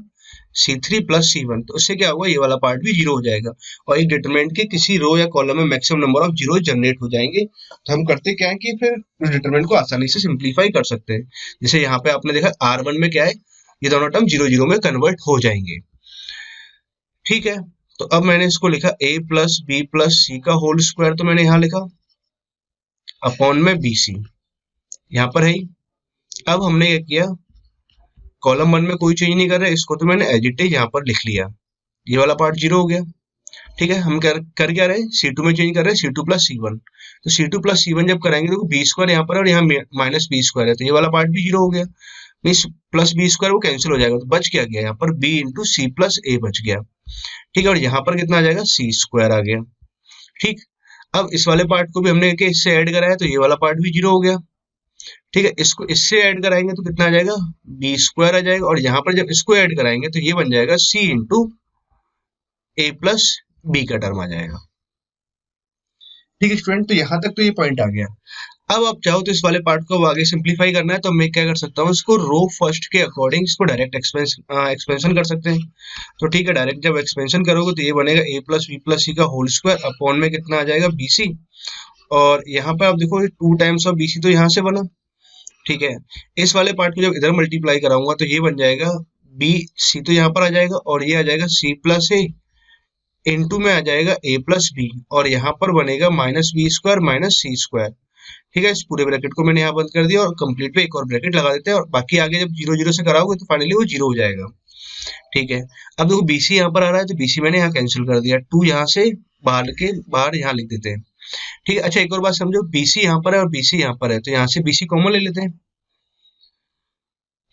C3 प्लस C1, तो उससे क्या हुआ, ये वाला पार्ट भी जीरो हो जाएगा, और एक डिटरमिनेंट के किसी रो या कॉलम में maximum number of zero generate हो जाएंगे। तो हम करते क्या है कि फिर उस डिटरमिनेंट को आसानी से सिंप्लीफाई कर सकते हैं। जैसे यहाँ पे आपने देखा R1 में क्या है, ये दोनों टर्म जीरो जीरो में कन्वर्ट हो जाएंगे। ठीक है, तो अब मैंने इसको लिखा a plus B plus C का होल स्क्वायर, तो मैंने यहाँ लिखा अपॉन में बी सी, यहाँ पर है ही। अब हमने क्या किया, कॉलम वन में कोई चेंज नहीं कर रहा है, इसको तो मैंने एज इट इज यहाँ पर लिख लिया, ये वाला पार्ट जीरो हो गया। ठीक है, हम कर क्या रहे हैं, C2 में चेंज कर रहे हैं C2 प्लस C1। तो C2 प्लस C1 जब कराएंगे तो बी स्क्वायर यहाँ पर है और यहाँ माइनस बी स्क्वायर है, तो ये वाला पार्ट भी जीरो हो गया, मीन्स प्लस बी स्क्वायर वो कैंसिल हो जाएगा, तो बच क्या गया यहाँ पर b इंटू सी प्लस ए बच गया। ठीक है, और यहाँ पर कितना आ जाएगा, सी स्क्वायर आ गया। ठीक, अब इस वाले पार्ट को भी हमने इससे ऐड कराया तो ये वाला पार्ट भी जीरो हो गया। ठीक है, इसको इससे ऐड कराएंगे तो कितना आ जाएगा, बी स्क्वायर आ जाएगा, और यहाँ पर जब इसको ऐड कराएंगे तो ये बन जाएगा सी इंटू ए प्लस बी का टर्म आ जाएगा। ठीक है स्टूडेंट, तो यहाँ तक तो ये पॉइंट आ गया। अब आप चाहो तो इस वाले पार्ट को आगे सिंप्लीफाई करना है तो मैं क्या कर सकता हूँ, इसको रो फर्स्ट के अकॉर्डिंग इसको डायरेक्ट एक्सपेंशन कर सकते हैं। तो ठीक है, डायरेक्ट जब एक्सपेंशन करोगे तो ये बनेगा a plus B plus C का होल स्क्वायर अपॉन में कितना आ जाएगा बी सी, और यहाँ पे आप देखो 2 टाइम्स ऑफ बी सी तो यहाँ से बना। ठीक है, इस वाले पार्ट को जब इधर मल्टीप्लाई कराऊंगा तो ये बन जाएगा बी सी तो यहाँ पर आ जाएगा, और ये आ जाएगा सी प्लस ए इंटू में आ जाएगा a प्लस बी, और यहाँ पर बनेगा minus B square minus C square. ठीक है, इस पूरे ब्रैकेट को मैंने यहाँ बंद कर दिया और कंप्लीट पे एक और ब्रैकेट लगा देते हैं, और बाकी आगे जब जीरो जीरो से कराओगे तो फाइनली वो जीरो हो जाएगा। ठीक है, अब देखो बीसी यहाँ पर आ रहा है तो बीसी मैंने यहाँ कैंसिल कर दिया, 2 यहाँ से बाहर यहाँ लिख देते हैं। ठीक है, अच्छा एक और बात समझो, बीसी यहाँ पर है और बीसी यहाँ पर है तो यहाँ से बीसी कॉमन ले लेते हैं।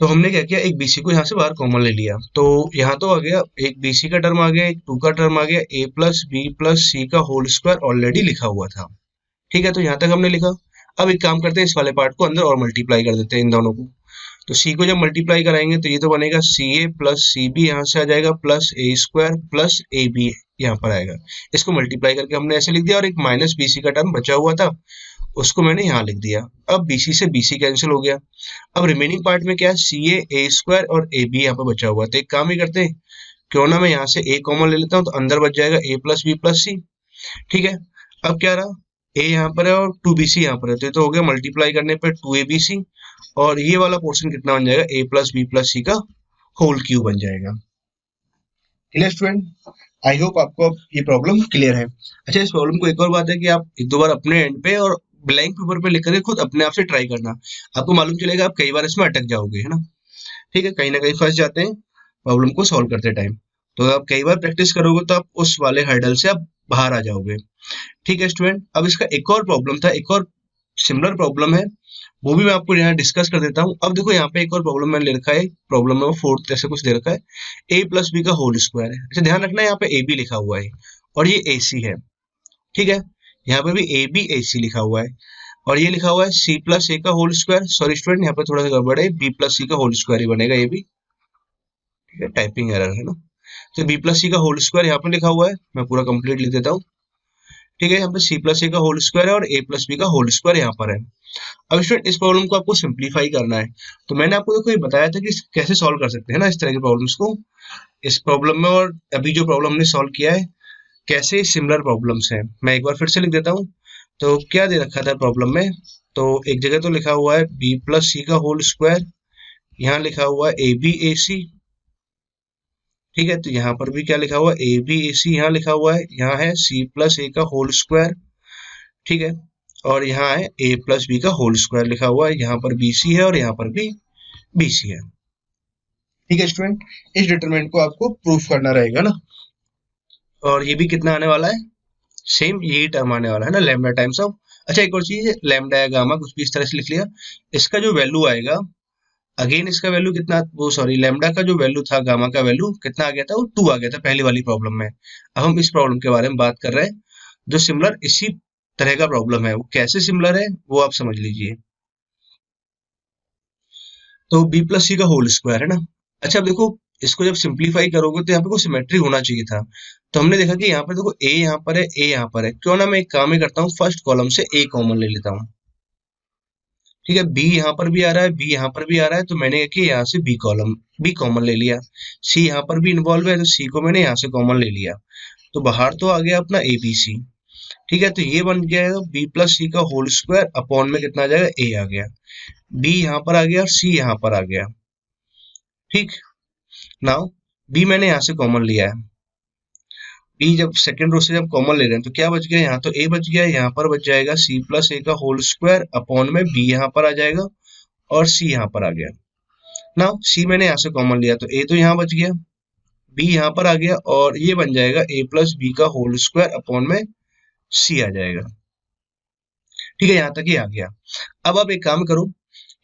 तो हमने क्या किया, एक बीसी को यहाँ से बाहर कॉमन ले लिया, तो यहाँ तो आ गया एक बीसी का टर्म आ गया, एक 2 का टर्म आ गया, a plus B plus C का होल स्क्वायर ऑलरेडी लिखा हुआ था। ठीक है, तो यहाँ तक हमने लिखा। अब एक काम करते हैं, इस वाले पार्ट को अंदर और मल्टीप्लाई कर देते हैं इन दोनों को। तो c को जब मल्टीप्लाई कराएंगे तो ये तो बनेगा सी ए प्लस सी बी, यहाँ से आ जाएगा plus A square plus A B यहाँ पर आएगा। इसको मल्टीप्लाई करके हमने ऐसे लिख दिया, और एक माइनस बी सी का टर्म बचा हुआ था उसको मैंने यहाँ लिख दिया। अब BC से BC कैंसिल हो गया। अब रिमेनिंग पार्ट में क्या है, CA A स्क्वायर और AB यहाँ पे बचा हुआ है। तो एक काम ही करते हैं, क्यों ना मैं यहाँ से A कॉमन ले लेता हूँ, तो अंदर बच जाएगा A प्लस बी प्लस सी। ठीक है, अब क्या रहा, A यहाँ पर है और 2BC यहाँ पर है, तो ये तो हो गया मल्टीप्लाई करने पर 2ABC, और ये वाला पोर्शन कितना बन जाएगा, A plus B plus C का होल क्यूब बन जाएगा। क्लियर स्टूडेंट, आई होप आपको अब ये प्रॉब्लम क्लियर है। अच्छा, इस प्रॉब्लम को एक और बात है कि आप एक दो बार अपने एंड पे और ब्लैंक पेपर पे लिख करके खुद अपने आप से ट्राई करना, आपको मालूम चलेगा आप कई बार इसमें अटक जाओगे, है ना। ठीक है, कहीं ना कहीं फंस जाते हैं प्रॉब्लम को सॉल्व करते टाइम, तो आप कई बार प्रैक्टिस करोगे तो आप उस वाले हर्डल से आप बाहर आ जाओगे। ठीक है स्टूडेंट, अब इसका एक और प्रॉब्लम था, एक और सिमिलर प्रॉब्लम है, वो भी मैं आपको यहाँ डिस्कस कर देता हूँ। अब देखो यहाँ पे एक और प्रॉब्लम मैंने ले रखा है, प्रॉब्लम नंबर 4 ऐसे कुछ दे रखा है, a प्लस बी का होल स्क्वायर है। अच्छा ध्यान रखना है, यहाँ पे ए बी लिखा हुआ है और ये ए सी है। ठीक है, यहाँ पे भी ए बी ए सी लिखा हुआ है, और ये लिखा हुआ है सी प्लस ए का होल स्क्वायर। सॉरी स्टूडेंट, यहाँ पे थोड़ा सा गड़बड़ है, बी प्लस सी का होल स्क्वायर ही बनेगा ये भी। ठीक है, टाइपिंग एरर है ना। तो बी प्लस सी का होल स्क्वायर यहाँ पे लिखा हुआ है, मैं पूरा कंप्लीट लिख देता हूँ। ठीक है, यहाँ पे सी प्लस ए का होल स्क्वायर है और ए प्लस बी का होल स्क्वायर यहाँ पर है। अब स्टूडेंट इस प्रॉब्लम को आपको सिंप्लीफाई करना है, तो मैंने आपको देखो ये बताया था कि कैसे सॉल्व कर सकते हैं ना इस तरह के प्रॉब्लम्स को इस प्रॉब्लम में, और अभी जो प्रॉब्लम हमने सॉल्व किया है कैसे सिमिलर प्रॉब्लम्स हैं, मैं एक बार फिर से लिख देता हूँ। तो क्या दे रखा था प्रॉब्लम में, तो एक जगह तो लिखा हुआ है बी प्लस सी का होल स्क्वायर, यहाँ लिखा हुआ है ए बी ए सी। ठीक है, तो यहाँ पर भी क्या लिखा हुआ है, ए बी ए सी यहाँ लिखा हुआ है, यहाँ है सी प्लस ए का होल स्क्वायर। ठीक है, और यहाँ है a प्लस बी का होल स्क्वायर लिखा हुआ है, यहाँ पर बी सी है और यहाँ पर भी बी सी है। ठीक है स्टूडेंट, इस डिटरमिनेंट को आपको प्रूफ करना रहेगा ना, और ये भी कितना आने वाला है, सेम यही टर्म आने वाला है ना, लैम्डा टाइम्स ऑफ। अच्छा एक और चीज, लैम्डा या गामा कुछ भी इस तरह से लिख लिया, इसका जो वैल्यू आएगा अगेन, इसका वैल्यू कितना, वो सॉरी लैम्डा का जो वैल्यू था, गामा का वैल्यू कितना आ गया था, वो 2 आ गया था पहली वाली प्रॉब्लम में। अब हम इस प्रॉब्लम के बारे में बात कर रहे हैं जो सिमिलर इसी तरह का प्रॉब्लम है, वो कैसे सिमिलर है वो आप समझ लीजिए। तो बी प्लस सी का होल स्क्वायर है ना। अच्छा अब देखो, इसको जब सिंप्लीफाई करोगे तो यहाँ पे कोई सिमेट्री होना चाहिए था, तो हमने देखा कि यहाँ पर देखो a यहाँ पर है, a यहाँ पर है, क्यों ना मैं एक काम ही करता हूँ, फर्स्ट कॉलम से a कॉमन ले लेता हूँ। ठीक है, b यहाँ पर भी आ रहा है, b यहाँ पर भी आ रहा है, तो मैंने कि यहाँ से b कॉमन ले लिया। c यहाँ पर भी इन्वॉल्व है, तो c को मैंने यहाँ से कॉमन ले लिया, तो बाहर तो आ गया अपना a b c। ठीक है, तो ये बन गया b प्लस सी का होल स्क्वायर अपॉन में कितना आ जाएगा, a आ गया, b यहाँ पर आ गया और c यहाँ पर आ गया। ठीक, नाउ b मैंने यहाँ से कॉमन लिया है, b जब सेकंड रो से जब कॉमन ले रहे हैं तो क्या बच गया, यहाँ तो a बच गया, यहाँ पर बच जाएगा c प्लस ए का होल स्क्वायर अपॉन में b यहाँ पर आ जाएगा और c यहाँ पर आ गया। नाउ c मैंने यहाँ से कॉमन लिया तो a तो यहाँ बच गया, बी यहाँ पर आ गया और ये बन जाएगा ए प्लस बी का होल स्क्वायर अपॉन में सी आ जाएगा। ठीक है, यहाँ तक ही आ गया। अब आप एक काम करो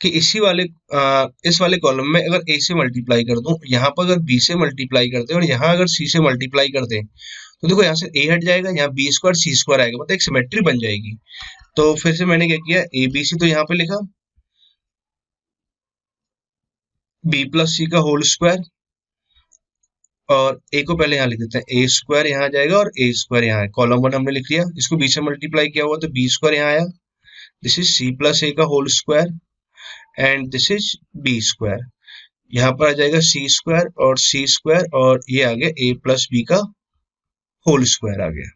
कि इस वाले कॉलम में अगर ए से मल्टीप्लाई कर दूं, यहाँ पर अगर बी से मल्टीप्लाई करते हैं और यहाँ अगर सी से मल्टीप्लाई करते हैं तो देखो यहाँ से ए हट जाएगा, यहाँ बी स्क्वायर सी स्क्वायर आएगा, मतलब एक सिमेट्री बन जाएगी। तो फिर से मैंने क्या किया, ए बी सी तो यहाँ पे लिखा बी प्लस सी का होल स्क्वायर और ए को पहले यहाँ लिख देते हैं, ए स्क्वायर यहाँ आ जाएगा और ए स्क्वायर यहाँ है। कॉलम वन हमने लिख लिया, इसको बी से मल्टीप्लाई किया हुआ तो बी स्क्वायर यहाँ आया। This is C plus A का whole square and this is B square. यहाँ पर आ जाएगा सी स्क्वायर और सी स्क्वायर और ये आ गया ए प्लस बी का होल स्क्वायर आ गया।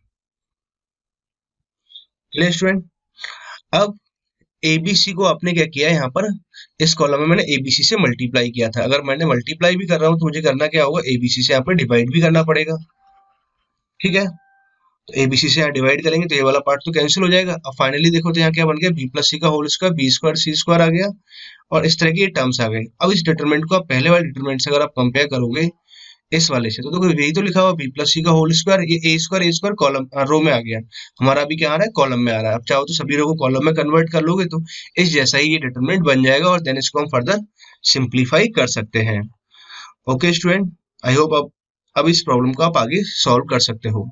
Clear student? अब एबीसी को आपने क्या किया, यहाँ पर इस कॉलम में मैंने एबीसी से मल्टीप्लाई किया था। अगर मैंने मल्टीप्लाई भी कर रहा हूं तो मुझे करना क्या होगा, एबीसी से यहाँ पर डिवाइड भी करना पड़ेगा। ठीक है, तो एबीसी से यहाँ डिवाइड करेंगे तो ये वाला पार्ट तो कैंसिल हो जाएगा। अब फाइनली देखो तो यहाँ क्या बन गया, बी प्लस सी का whole square, B square C square आ गया और इस तरह के टर्म्स आ गए। अब इस डिटरमिनेंट को आप पहले वाले डिटरमिनेंट से अगर आप कंपेयर करोगे इस वाले से, तो देखो यही तो लिखा हुआ बी प्लस सी का होल स्क्वायर, ये ए स्क्वायर कॉलम रो में आ गया, हमारा अभी क्या आ रहा है, कॉलम में आ रहा है। अब चाहो तो सभी रो को कॉलम में कन्वर्ट कर लोगे तो इस जैसा ही ये डिटरमिनेंट बन जाएगा और देन इसको हम फर्दर सिंप्लीफाई कर सकते हैं। ओके स्टूडेंट, आई होप अब इस प्रॉब्लम को आप आगे सॉल्व कर सकते हो।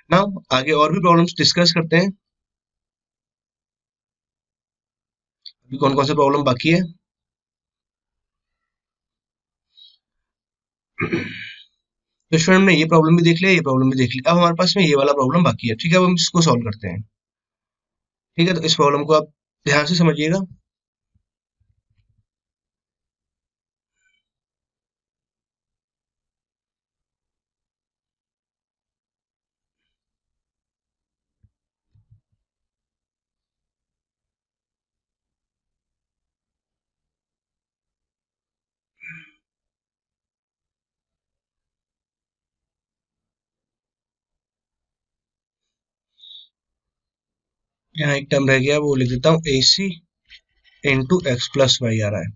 नाउ आगे और भी प्रॉब्लम्स डिस्कस करते हैं। अभी कौन कौन से प्रॉब्लम बाकी है? तो स्टूडेंट हमने ये प्रॉब्लम भी देख लिया, ये प्रॉब्लम भी देख लिया, अब हमारे पास में ये वाला प्रॉब्लम बाकी है। ठीक है, अब हम इसको सॉल्व करते हैं। ठीक है, तो इस प्रॉब्लम को आप ध्यान से समझिएगा। यहाँ एक टर्म रह गया, वो लिख देता हूँ ए सी इंटू एक्स प्लस वाई आ रहा है।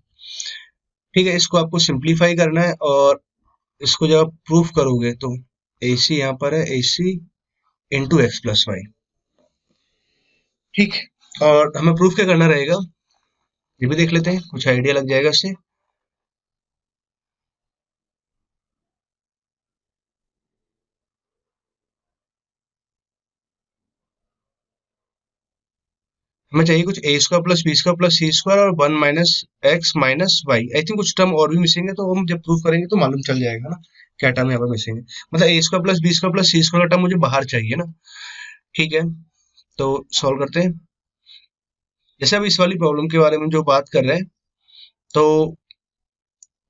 ठीक है, इसको आपको सिंप्लीफाई करना है और इसको जब आप प्रूफ करोगे तो ए सी यहाँ पर है, ए सी इंटू एक्स प्लस वाई। ठीक, और हमें प्रूफ क्या करना रहेगा ये भी देख लेते हैं, कुछ आइडिया लग जाएगा इससे। हमें चाहिए कुछ A square plus B square plus C square और 1 minus X minus Y. I think कुछ टर्म और भी मिसिंग है, तो हम जब प्रूफ करेंगे तो मालूम चल जाएगा ना क्या टर्म यहाँ पर मिसिंग है। मतलब A square plus B square plus C square का टर्म मुझे बाहर चाहिए ना। ठीक है, तो सॉल्व करते हैं। जैसे अब इस वाली प्रॉब्लम के बारे में जो बात कर रहे हैं, तो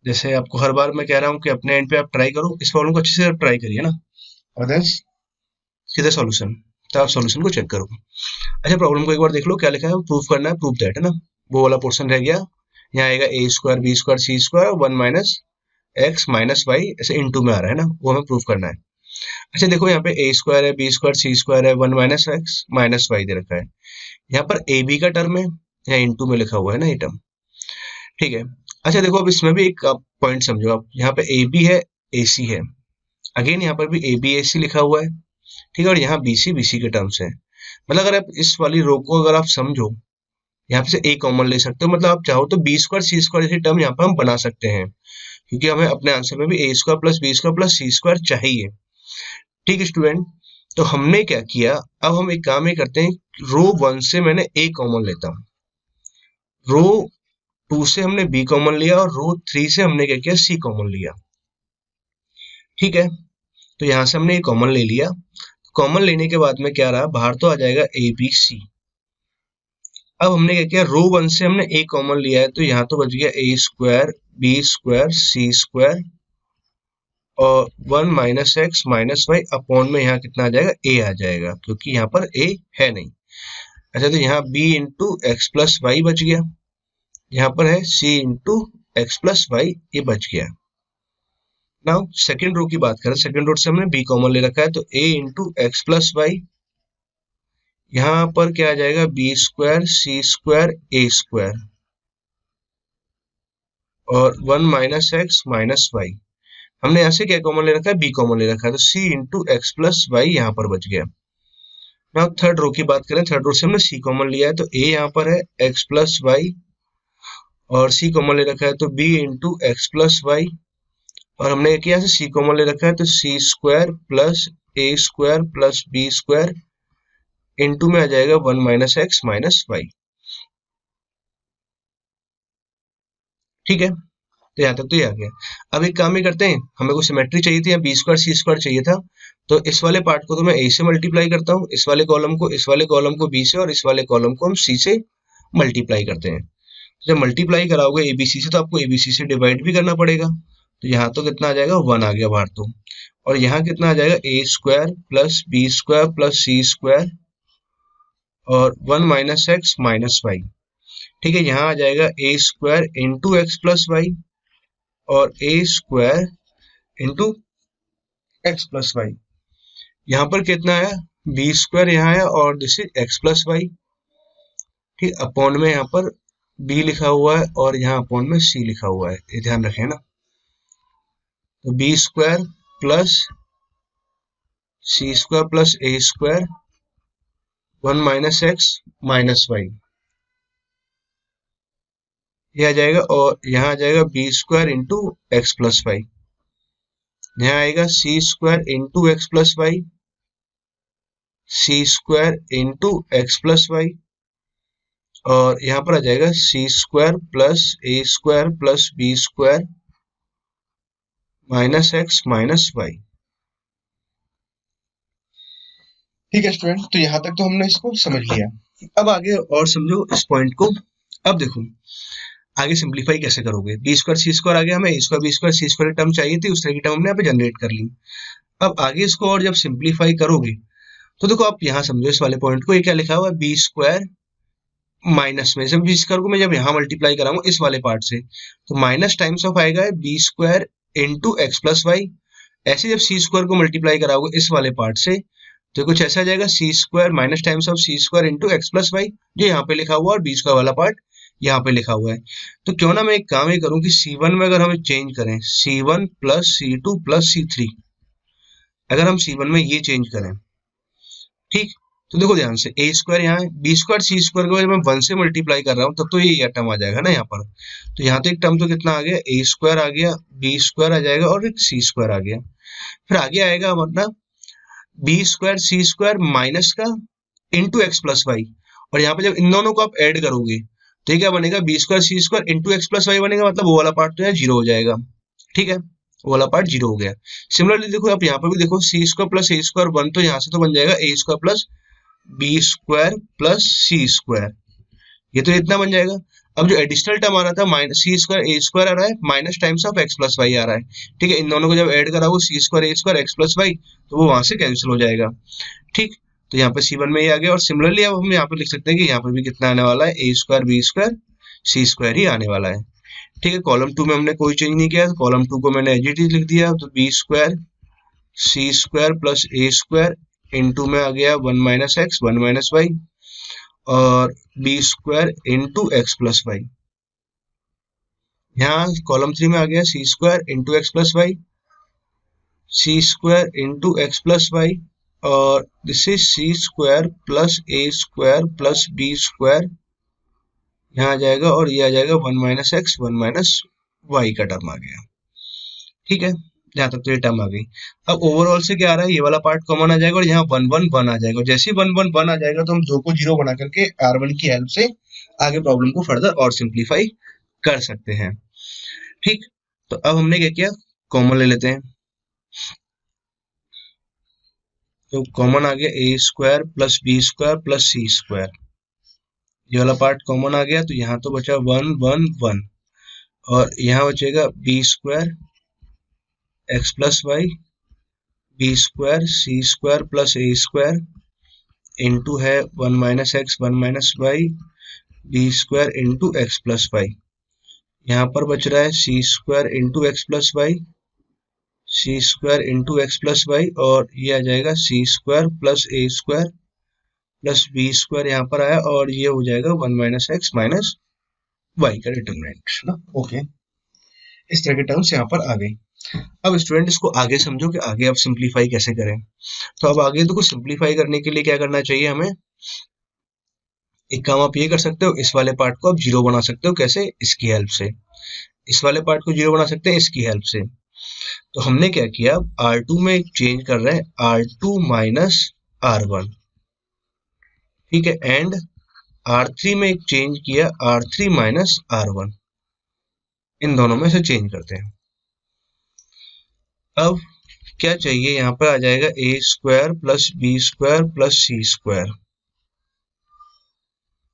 जैसे आपको हर बार मैं कह रहा हूँ कि अपने एंड पे आप ट्राई करो, इस प्रॉब्लम को अच्छे से ट्राई करिए ना, और देन सीधा सॉल्यूशन, तो आप सॉल्यूशन को चेक करो। अच्छा, प्रॉब्लम को एक बार देख लो क्या लिखा है, प्रूफ करना है, प्रूफ दैट है ना, वो वाला पोर्शन रह गया। यहाँ आएगा A square B square C square 1 minus X minus Y, ऐसे इनटू में आ रहा है ना, वो हमें प्रूफ करना है। अच्छा देखो, यहाँ पे ए स्क्वायर है, बी स्क्वायर सी स्क्वायर है, 1 minus X minus why they रखा है। यहाँ पर ए बी का टर्म है, यहाँ इनटू में लिखा हुआ है ना ये टर्म। ठीक है, अच्छा देखो अब इसमें भी एक पॉइंट समझो आप, यहाँ पे ए बी है, ए सी है, अगेन यहाँ पर भी ए बी ए सी लिखा हुआ है। ठीक है, और यहाँ बी सी के टर्म्स है। मतलब अगर आप इस वाली रो को अगर आप समझो, यहाँ पे से ए कॉमन ले सकते हो, मतलब आप चाहो तो बी स्क्वायर सी स्क्वायर जैसे टर्म यहाँ पर हम बना सकते हैं, क्योंकि हमें अपने आंसर में भी A square plus B square plus C square चाहिए। ठीक है स्टूडेंट, तो हमने क्या किया, अब हम एक काम ये करते हैं, रो 1 से मैंने ए कॉमन लेता हूँ, रो 2 से हमने बी कॉमन लिया और रो 3 से हमने क्या किया, सी कॉमन लिया। ठीक है, तो यहाँ से हमने ये कॉमन ले लिया। कॉमन लेने के बाद में क्या रहा, बाहर तो आ जाएगा ए बी सी। अब हमने क्या किया, रो 1 से हमने ए कॉमन लिया है, तो यहाँ तो बच गया A square B square C square और 1 minus X minus Y upon में यहाँ कितना आ जाएगा, ए आ जाएगा, क्योंकि यहाँ पर ए है नहीं। अच्छा, तो यहाँ B into X plus Y बच गया, यहाँ पर है C into X plus Y, ये बच गया। नाउ सेकेंड रो की बात करें, सेकेंड रो से हमने बी कॉमन ले रखा है, तो ए इंटू एक्स प्लस वाई, यहाँ पर क्या आ जाएगा, B square C square A square और 1 माइनस एक्स माइनस वाई। हमने यहाँ से क्या कॉमन ले रखा है, बी कॉमन ले रखा है, तो सी इंटू एक्स प्लस वाई यहाँ पर बच गया। नाउ थर्ड रो की बात करें, थर्ड रो से हमने सी कॉमन लिया है, तो ए यहाँ पर है एक्स प्लस वाई और सी कॉमन ले रखा है तो B into X plus Y, और हमने एक यहाँ से सी कॉमन ले रखा है तो C square plus A square plus B square into में आ जाएगा 1 माइनस एक्स माइनस वाई। ठीक है, तो यहाँ तक तो ये आ गया। अब एक काम ही करते हैं, हमें को सिमेट्री चाहिए थी, या बी स्क्वायर सी स्क्वायर चाहिए था, तो इस वाले पार्ट को तो मैं ए से मल्टीप्लाई करता हूँ, इस वाले कॉलम को बी से, और इस वाले कॉलम को हम सी से मल्टीप्लाई करते हैं। जब मल्टीप्लाई कराओगे एबीसी से तो आपको एबीसी से डिवाइड भी करना पड़ेगा, तो यहाँ तो कितना आ जाएगा 1 आ गया बाहर तो, और यहाँ कितना आ जाएगा A square plus B square plus C square और 1 माइनस एक्स माइनस वाई। ठीक है, यहाँ आ जाएगा A square into X plus Y और A square into X plus Y. यहाँ पर कितना है, बी स्क्वायर यहाँ है और this is X plus Y. ठीक, अपॉन में यहाँ पर बी लिखा हुआ है और यहाँ अपॉन में सी लिखा हुआ है, ये ध्यान रखें ना। तो B square plus C square plus A square 1 minus X minus Y, ये आ जाएगा, और यहाँ आ जाएगा B square into X plus Y, यहाँ आएगा C square into X plus Y, C square into X plus Y, और यहाँ पर आ जाएगा C square plus A square plus B square minus X minus Y. ठीक है स्टूडेंट, तो यहाँ तक तो हमने इसको समझ लिया। अब आगे और समझो इस पॉइंट को। अब देखो आगे सिंप्लीफाई कैसे करोगे, बी स्क्वायर सी स्क्वायर आ गया, हमें ए square B square C square term चाहिए थी, उस तरह की टर्म हमने यहाँ पे जनरेट कर ली। अब आगे इसको और जब सिंप्लीफाई करोगे तो देखो आप यहाँ समझो इस वाले पॉइंट को, ये क्या लिखा हुआ है, बी स्क्वायर माइनस में से बी स्क्वायर को मैं जब यहाँ मल्टीप्लाई कराऊंगा इस वाले पार्ट से, तो माइनस टाइम्स ऑफ आएगा B square into X plus Y. ऐसे जब सी स्क्वायर को मल्टीप्लाई कराओगे इस वाले पार्ट से तो कुछ ऐसा आ जाएगा C square minus times of C square into X plus Y, जो यहाँ पे लिखा हुआ और बी स्क्वायर वाला पार्ट यहाँ पे लिखा हुआ है। तो क्यों ना मैं एक काम ही करूँ कि C1 में अगर हमें चेंज करें C1 plus C2 plus C3, अगर हम C1 में ये चेंज करें, ठीक, तो देखो ध्यान से ए स्क्वायर यहाँ है, बी स्क्वायर सी स्क्वायर को जब मैं 1 से मल्टीप्लाई कर रहा हूँ तब तो ये टर्म आ जाएगा ना यहाँ पर, तो यहाँ तो एक टर्म तो कितना आ गया, ए स्क्वायर आ गया, बी स्क्वायर आ जाएगा और एक सी स्क्वायर आ गया। फिर आगे आएगा हमारा B square C square minus का इंटू एक्स प्लस वाई, और यहाँ पे जब इन दोनों को आप ऐड करोगे तो ये क्या बनेगा, B square C square into X plus Y बनेगा, मतलब वो वाला पार्ट तो है जीरो हो जाएगा। ठीक है, वो वाला पार्ट जीरो हो गया। सिमिलरली देखो आप यहाँ पर भी देखो C square plus A square 1, तो यहाँ से तो बन जाएगा A square plus B square plus C square, ये तो इतना बन जाएगा। अब जो एडिशनल टर्म आ रहा था minus C square A square आ रहा है minus times of X plus Y आ रहा है। ठीक है, इन दोनों को जब ऐड कराओगे सी square A square X plus Y तो वो वहां से कैंसिल हो जाएगा। ठीक, तो यहाँ पे C1 में ये आ गया, और सिमिलरली अब हम यहाँ पे लिख सकते हैं कि यहाँ पे भी कितना आने वाला है, ए square B square C square ही आने वाला है। ठीक है, कॉलम 2 में हमने कोई चेंज नहीं किया, कॉलम 2 को मैंने एज इट इज लिख दिया, तो B square C square plus A square into में आ गया 1 माइनस एक्स 1 माइनस वाई और B square into X plus Y. यहाँ कॉलम 3 में आ गया C square into X plus Y, C square into X plus Y, और this is C square plus A square plus B square, यहाँ आ जाएगा और ये आ जाएगा 1 माइनस एक्स 1 माइनस वाई का टर्म आ गया। ठीक है, यहाँ तक तो ये टर्म आ गई। अब ओवरऑल से क्या आ रहा है, ये वाला पार्ट कॉमन आ जाएगा और यहाँ 1 1 1 आ जाएगा, और जैसे ही 1 1 1 आ जाएगा तो हम 2 को 0 बना करके R1 की हेल्प से आगे प्रॉब्लम को फर्दर और सिंप्लीफाई कर सकते हैं। ठीक, तो अब हमने क्या किया, कॉमन ले लेते हैं, तो कॉमन आ गया A square plus B square plus C square, ये वाला पार्ट कॉमन आ गया, तो यहाँ तो बचा 1 1 1, और यहाँ बचेगा B square X plus Y B square C square plus A square into है 1 minus X 1 minus Y B square into X plus Y. यहाँ पर बच रहा है C square into X plus Y C square into X plus Y, और ये आ जाएगा C square plus A square plus B square यहाँ पर आया, और ये हो जाएगा 1 माइनस एक्स माइनस वाई का डिटरमिनेंट ना। ओके, इस तरह के टर्म्स यहाँ पर आ गई। अब स्टूडेंट इसको आगे समझो कि आगे आप सिंप्लीफाई कैसे करें। तो अब आगे तो सिंप्लीफाई करने के लिए क्या करना चाहिए हमें, एक काम आप ये कर सकते हो, इस वाले पार्ट को आप जीरो बना सकते हो। कैसे? इसकी हेल्प से। इस वाले पार्ट को जीरो बना सकते हैं इसकी हेल्प से। तो हमने क्या किया, R2 में चेंज कर रहे हैं R2 माइनस R1, ठीक है, एंड R3 में एक चेंज किया R3 माइनस R1, इन दोनों में से चेंज करते हैं। अब क्या चाहिए, यहाँ पर आ जाएगा a square plus B square plus C square.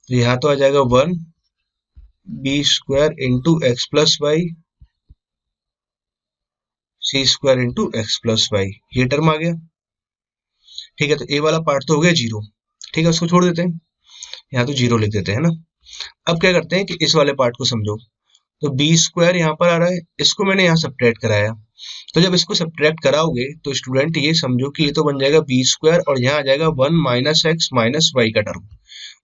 तो यहाँ तो आ जाएगा 1 B square into X plus Y C square into X plus Y, ये टर्म आ गया। ठीक है, तो ए वाला पार्ट तो हो गया जीरो। ठीक है, उसको छोड़ देते हैं, यहाँ तो जीरो लिख देते हैं ना। अब क्या करते हैं कि इस वाले पार्ट को समझो। तो बी स्क्वायर यहाँ पर आ रहा है, इसको मैंने यहाँ सब्ट्रैक्ट कराया। तो जब इसको सब्ट्रैक्ट कराओगे तो स्टूडेंट ये समझो कि ये तो बन जाएगा बी स्क्वायर और यहाँ आ जाएगा 1 माइनस एक्स माइनस वाई का टर्म,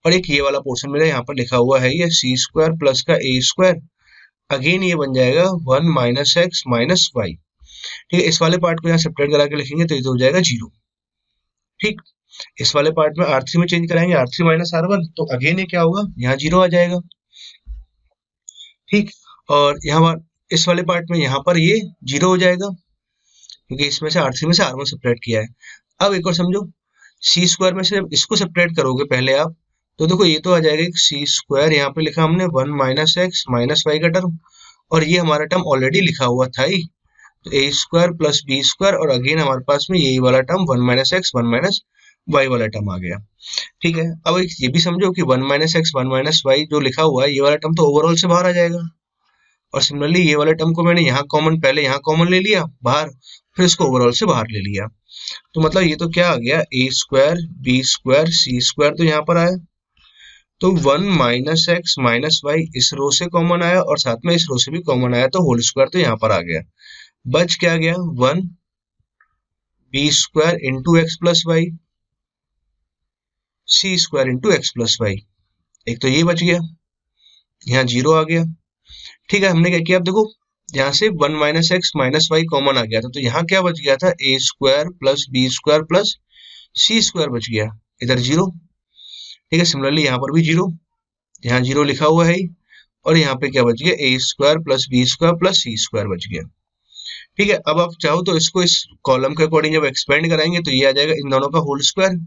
और एक ये वाला पोर्शन मेरा यहाँ पर लिखा हुआ है ये सी स्क्वायर प्लस का ए स्क्वायर, अगेन ये बन जाएगा 1 माइनस एक्स माइनस वाई। ठीक है, इस वाले पार्ट को यहाँ सब्ट्रैक्ट करा के लिखेंगे तो ये तो हो जाएगा जीरो। ठीक, इस वाले पार्ट में R3 में चेंज कराएंगे R3 माइनस R1, तो अगेन ये क्या होगा, यहाँ जीरो आ जाएगा। ठीक, और यहाँ इस वाले पार्ट में यहाँ पर ये जीरो हो जाएगा क्योंकि इसमें से R3 में से R1 सब्ट्रैक्ट किया है। अब एक और समझो, सी स्क्वायर में से जब इसको सब्ट्रैक्ट करोगे पहले आप, तो देखो ये तो आ जाएगा सी स्क्वायर, यहाँ पे लिखा हमने 1 माइनस एक्स माइनस वाई का टर्म, और ये हमारा टर्म ऑलरेडी लिखा हुआ था ही, तो A square plus B square, और अगेन हमारे पास में यही वाला term 1 minus X 1 minus Y वाला टर्म आ गया। ठीक है, अब एक ये भी समझो कि 1 माइनस एक्स 1 माइनस वाई जो लिखा हुआ है ये वाला टर्म तो ओवरऑल से बाहर आ जाएगा, और सिमिलरली ये वाले टर्म को मैंने यहाँ कॉमन, पहले यहाँ कॉमन ले लिया बाहर, फिर इसको ओवरऑल से बाहर ले लिया। तो मतलब ये तो क्या आ गया, A square B square C square तो यहाँ पर आया, तो 1 माइनस एक्स माइनस वाई इस रो से कॉमन आया और साथ में इस रो से भी कॉमन आया, तो होल स्क्वायर तो यहाँ पर आ गया। बच क्या गया, 1 B square into X plus Y C square into X plus Y, एक तो ये बच गया, यहाँ जीरो आ गया। ठीक है, हमने क्या किया, अब देखो यहाँ से 1 minus X minus Y common आ गया था, तो यहाँ क्या बच गया था, A square plus B square plus C square बच गया, इधर जीरो। ठीक है, सिमिलरली यहाँ पर भी जीरो, यहाँ जीरो लिखा हुआ है, और यहाँ पे क्या बच गया, A square plus B square plus C square बच गया। ठीक है, अब आप चाहो तो इसको इस कॉलम के अकॉर्डिंग जब एक्सपेंड कराएंगे तो ये आ जाएगा इन दोनों का होल स्क्वायर,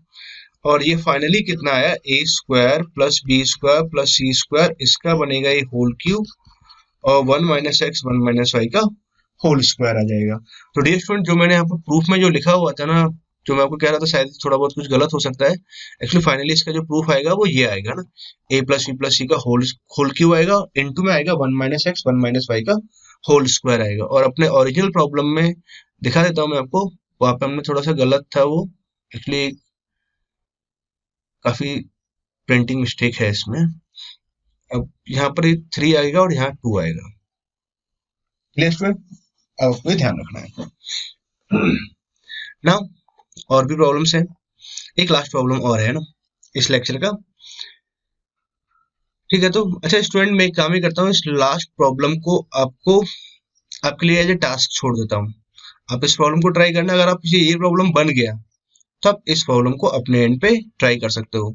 और ये फाइनली कितना आया, A square plus B square plus C square, इसका बनेगा ये होल क्यूब, और 1 माइनस एक्स 1 माइनस वाई का होल स्क्वायर आ जाएगा। तो डियर स्टूडेंट, जो मैंने यहाँ पर प्रूफ में जो लिखा हुआ था ना, जो मैं आपको कह रहा था शायद थोड़ा बहुत कुछ गलत हो सकता है, एक्चुअली फाइनली इसका जो प्रूफ आएगा वो ये आएगा ना, ए प्लस सी का होल क्यूब आएगा, इनटू में आएगा 1 माइनस एक्स 1 माइनस वाई का होल स्क्वायर आएगा। और अपने ओरिजिनल प्रॉब्लम में दिखा देता हूँ मैं आपको, वहां पे हमने थोड़ा सा गलत था, वो एक्चुअली काफी प्रिंटिंग मिस्टेक है इसमें। अब यहाँ पर 3 आएगा और यहाँ 2 आएगा। क्लियर स्टूडेंट, अब आपको ध्यान रखना है ना। और भी प्रॉब्लम्स हैं, एक लास्ट प्रॉब्लम और है ना इस लेक्चर का। ठीक है, तो अच्छा स्टूडेंट, मैं एक काम ही करता हूँ, इस लास्ट प्रॉब्लम को आपको आपके लिए एज ए टास्क छोड़ देता हूँ। आप इस प्रॉब्लम को ट्राई करना, अगर आप ये प्रॉब्लम बन गया तो आप इस प्रॉब्लम को अपने एंड पे ट्राई कर सकते हो।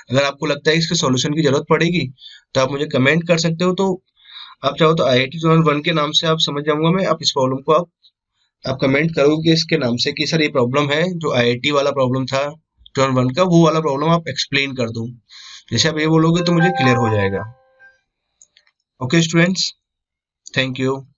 अगर आपको लगता है इसके सॉल्यूशन की जरूरत पड़ेगी तो आप मुझे कमेंट कर सकते हो। तो आप चाहो तो IIT जोनल 1 के नाम से आप समझ जाऊंगा मैं, आप इस प्रॉब्लम को आप कमेंट करोगे इसके नाम से कि सर ये प्रॉब्लम है, जो IIT वाला प्रॉब्लम था जोनल 1 का, वो वाला प्रॉब्लम आप एक्सप्लेन कर दो। जैसे आप ये बोलोगे तो मुझे क्लियर हो जाएगा। Okay students, thank you.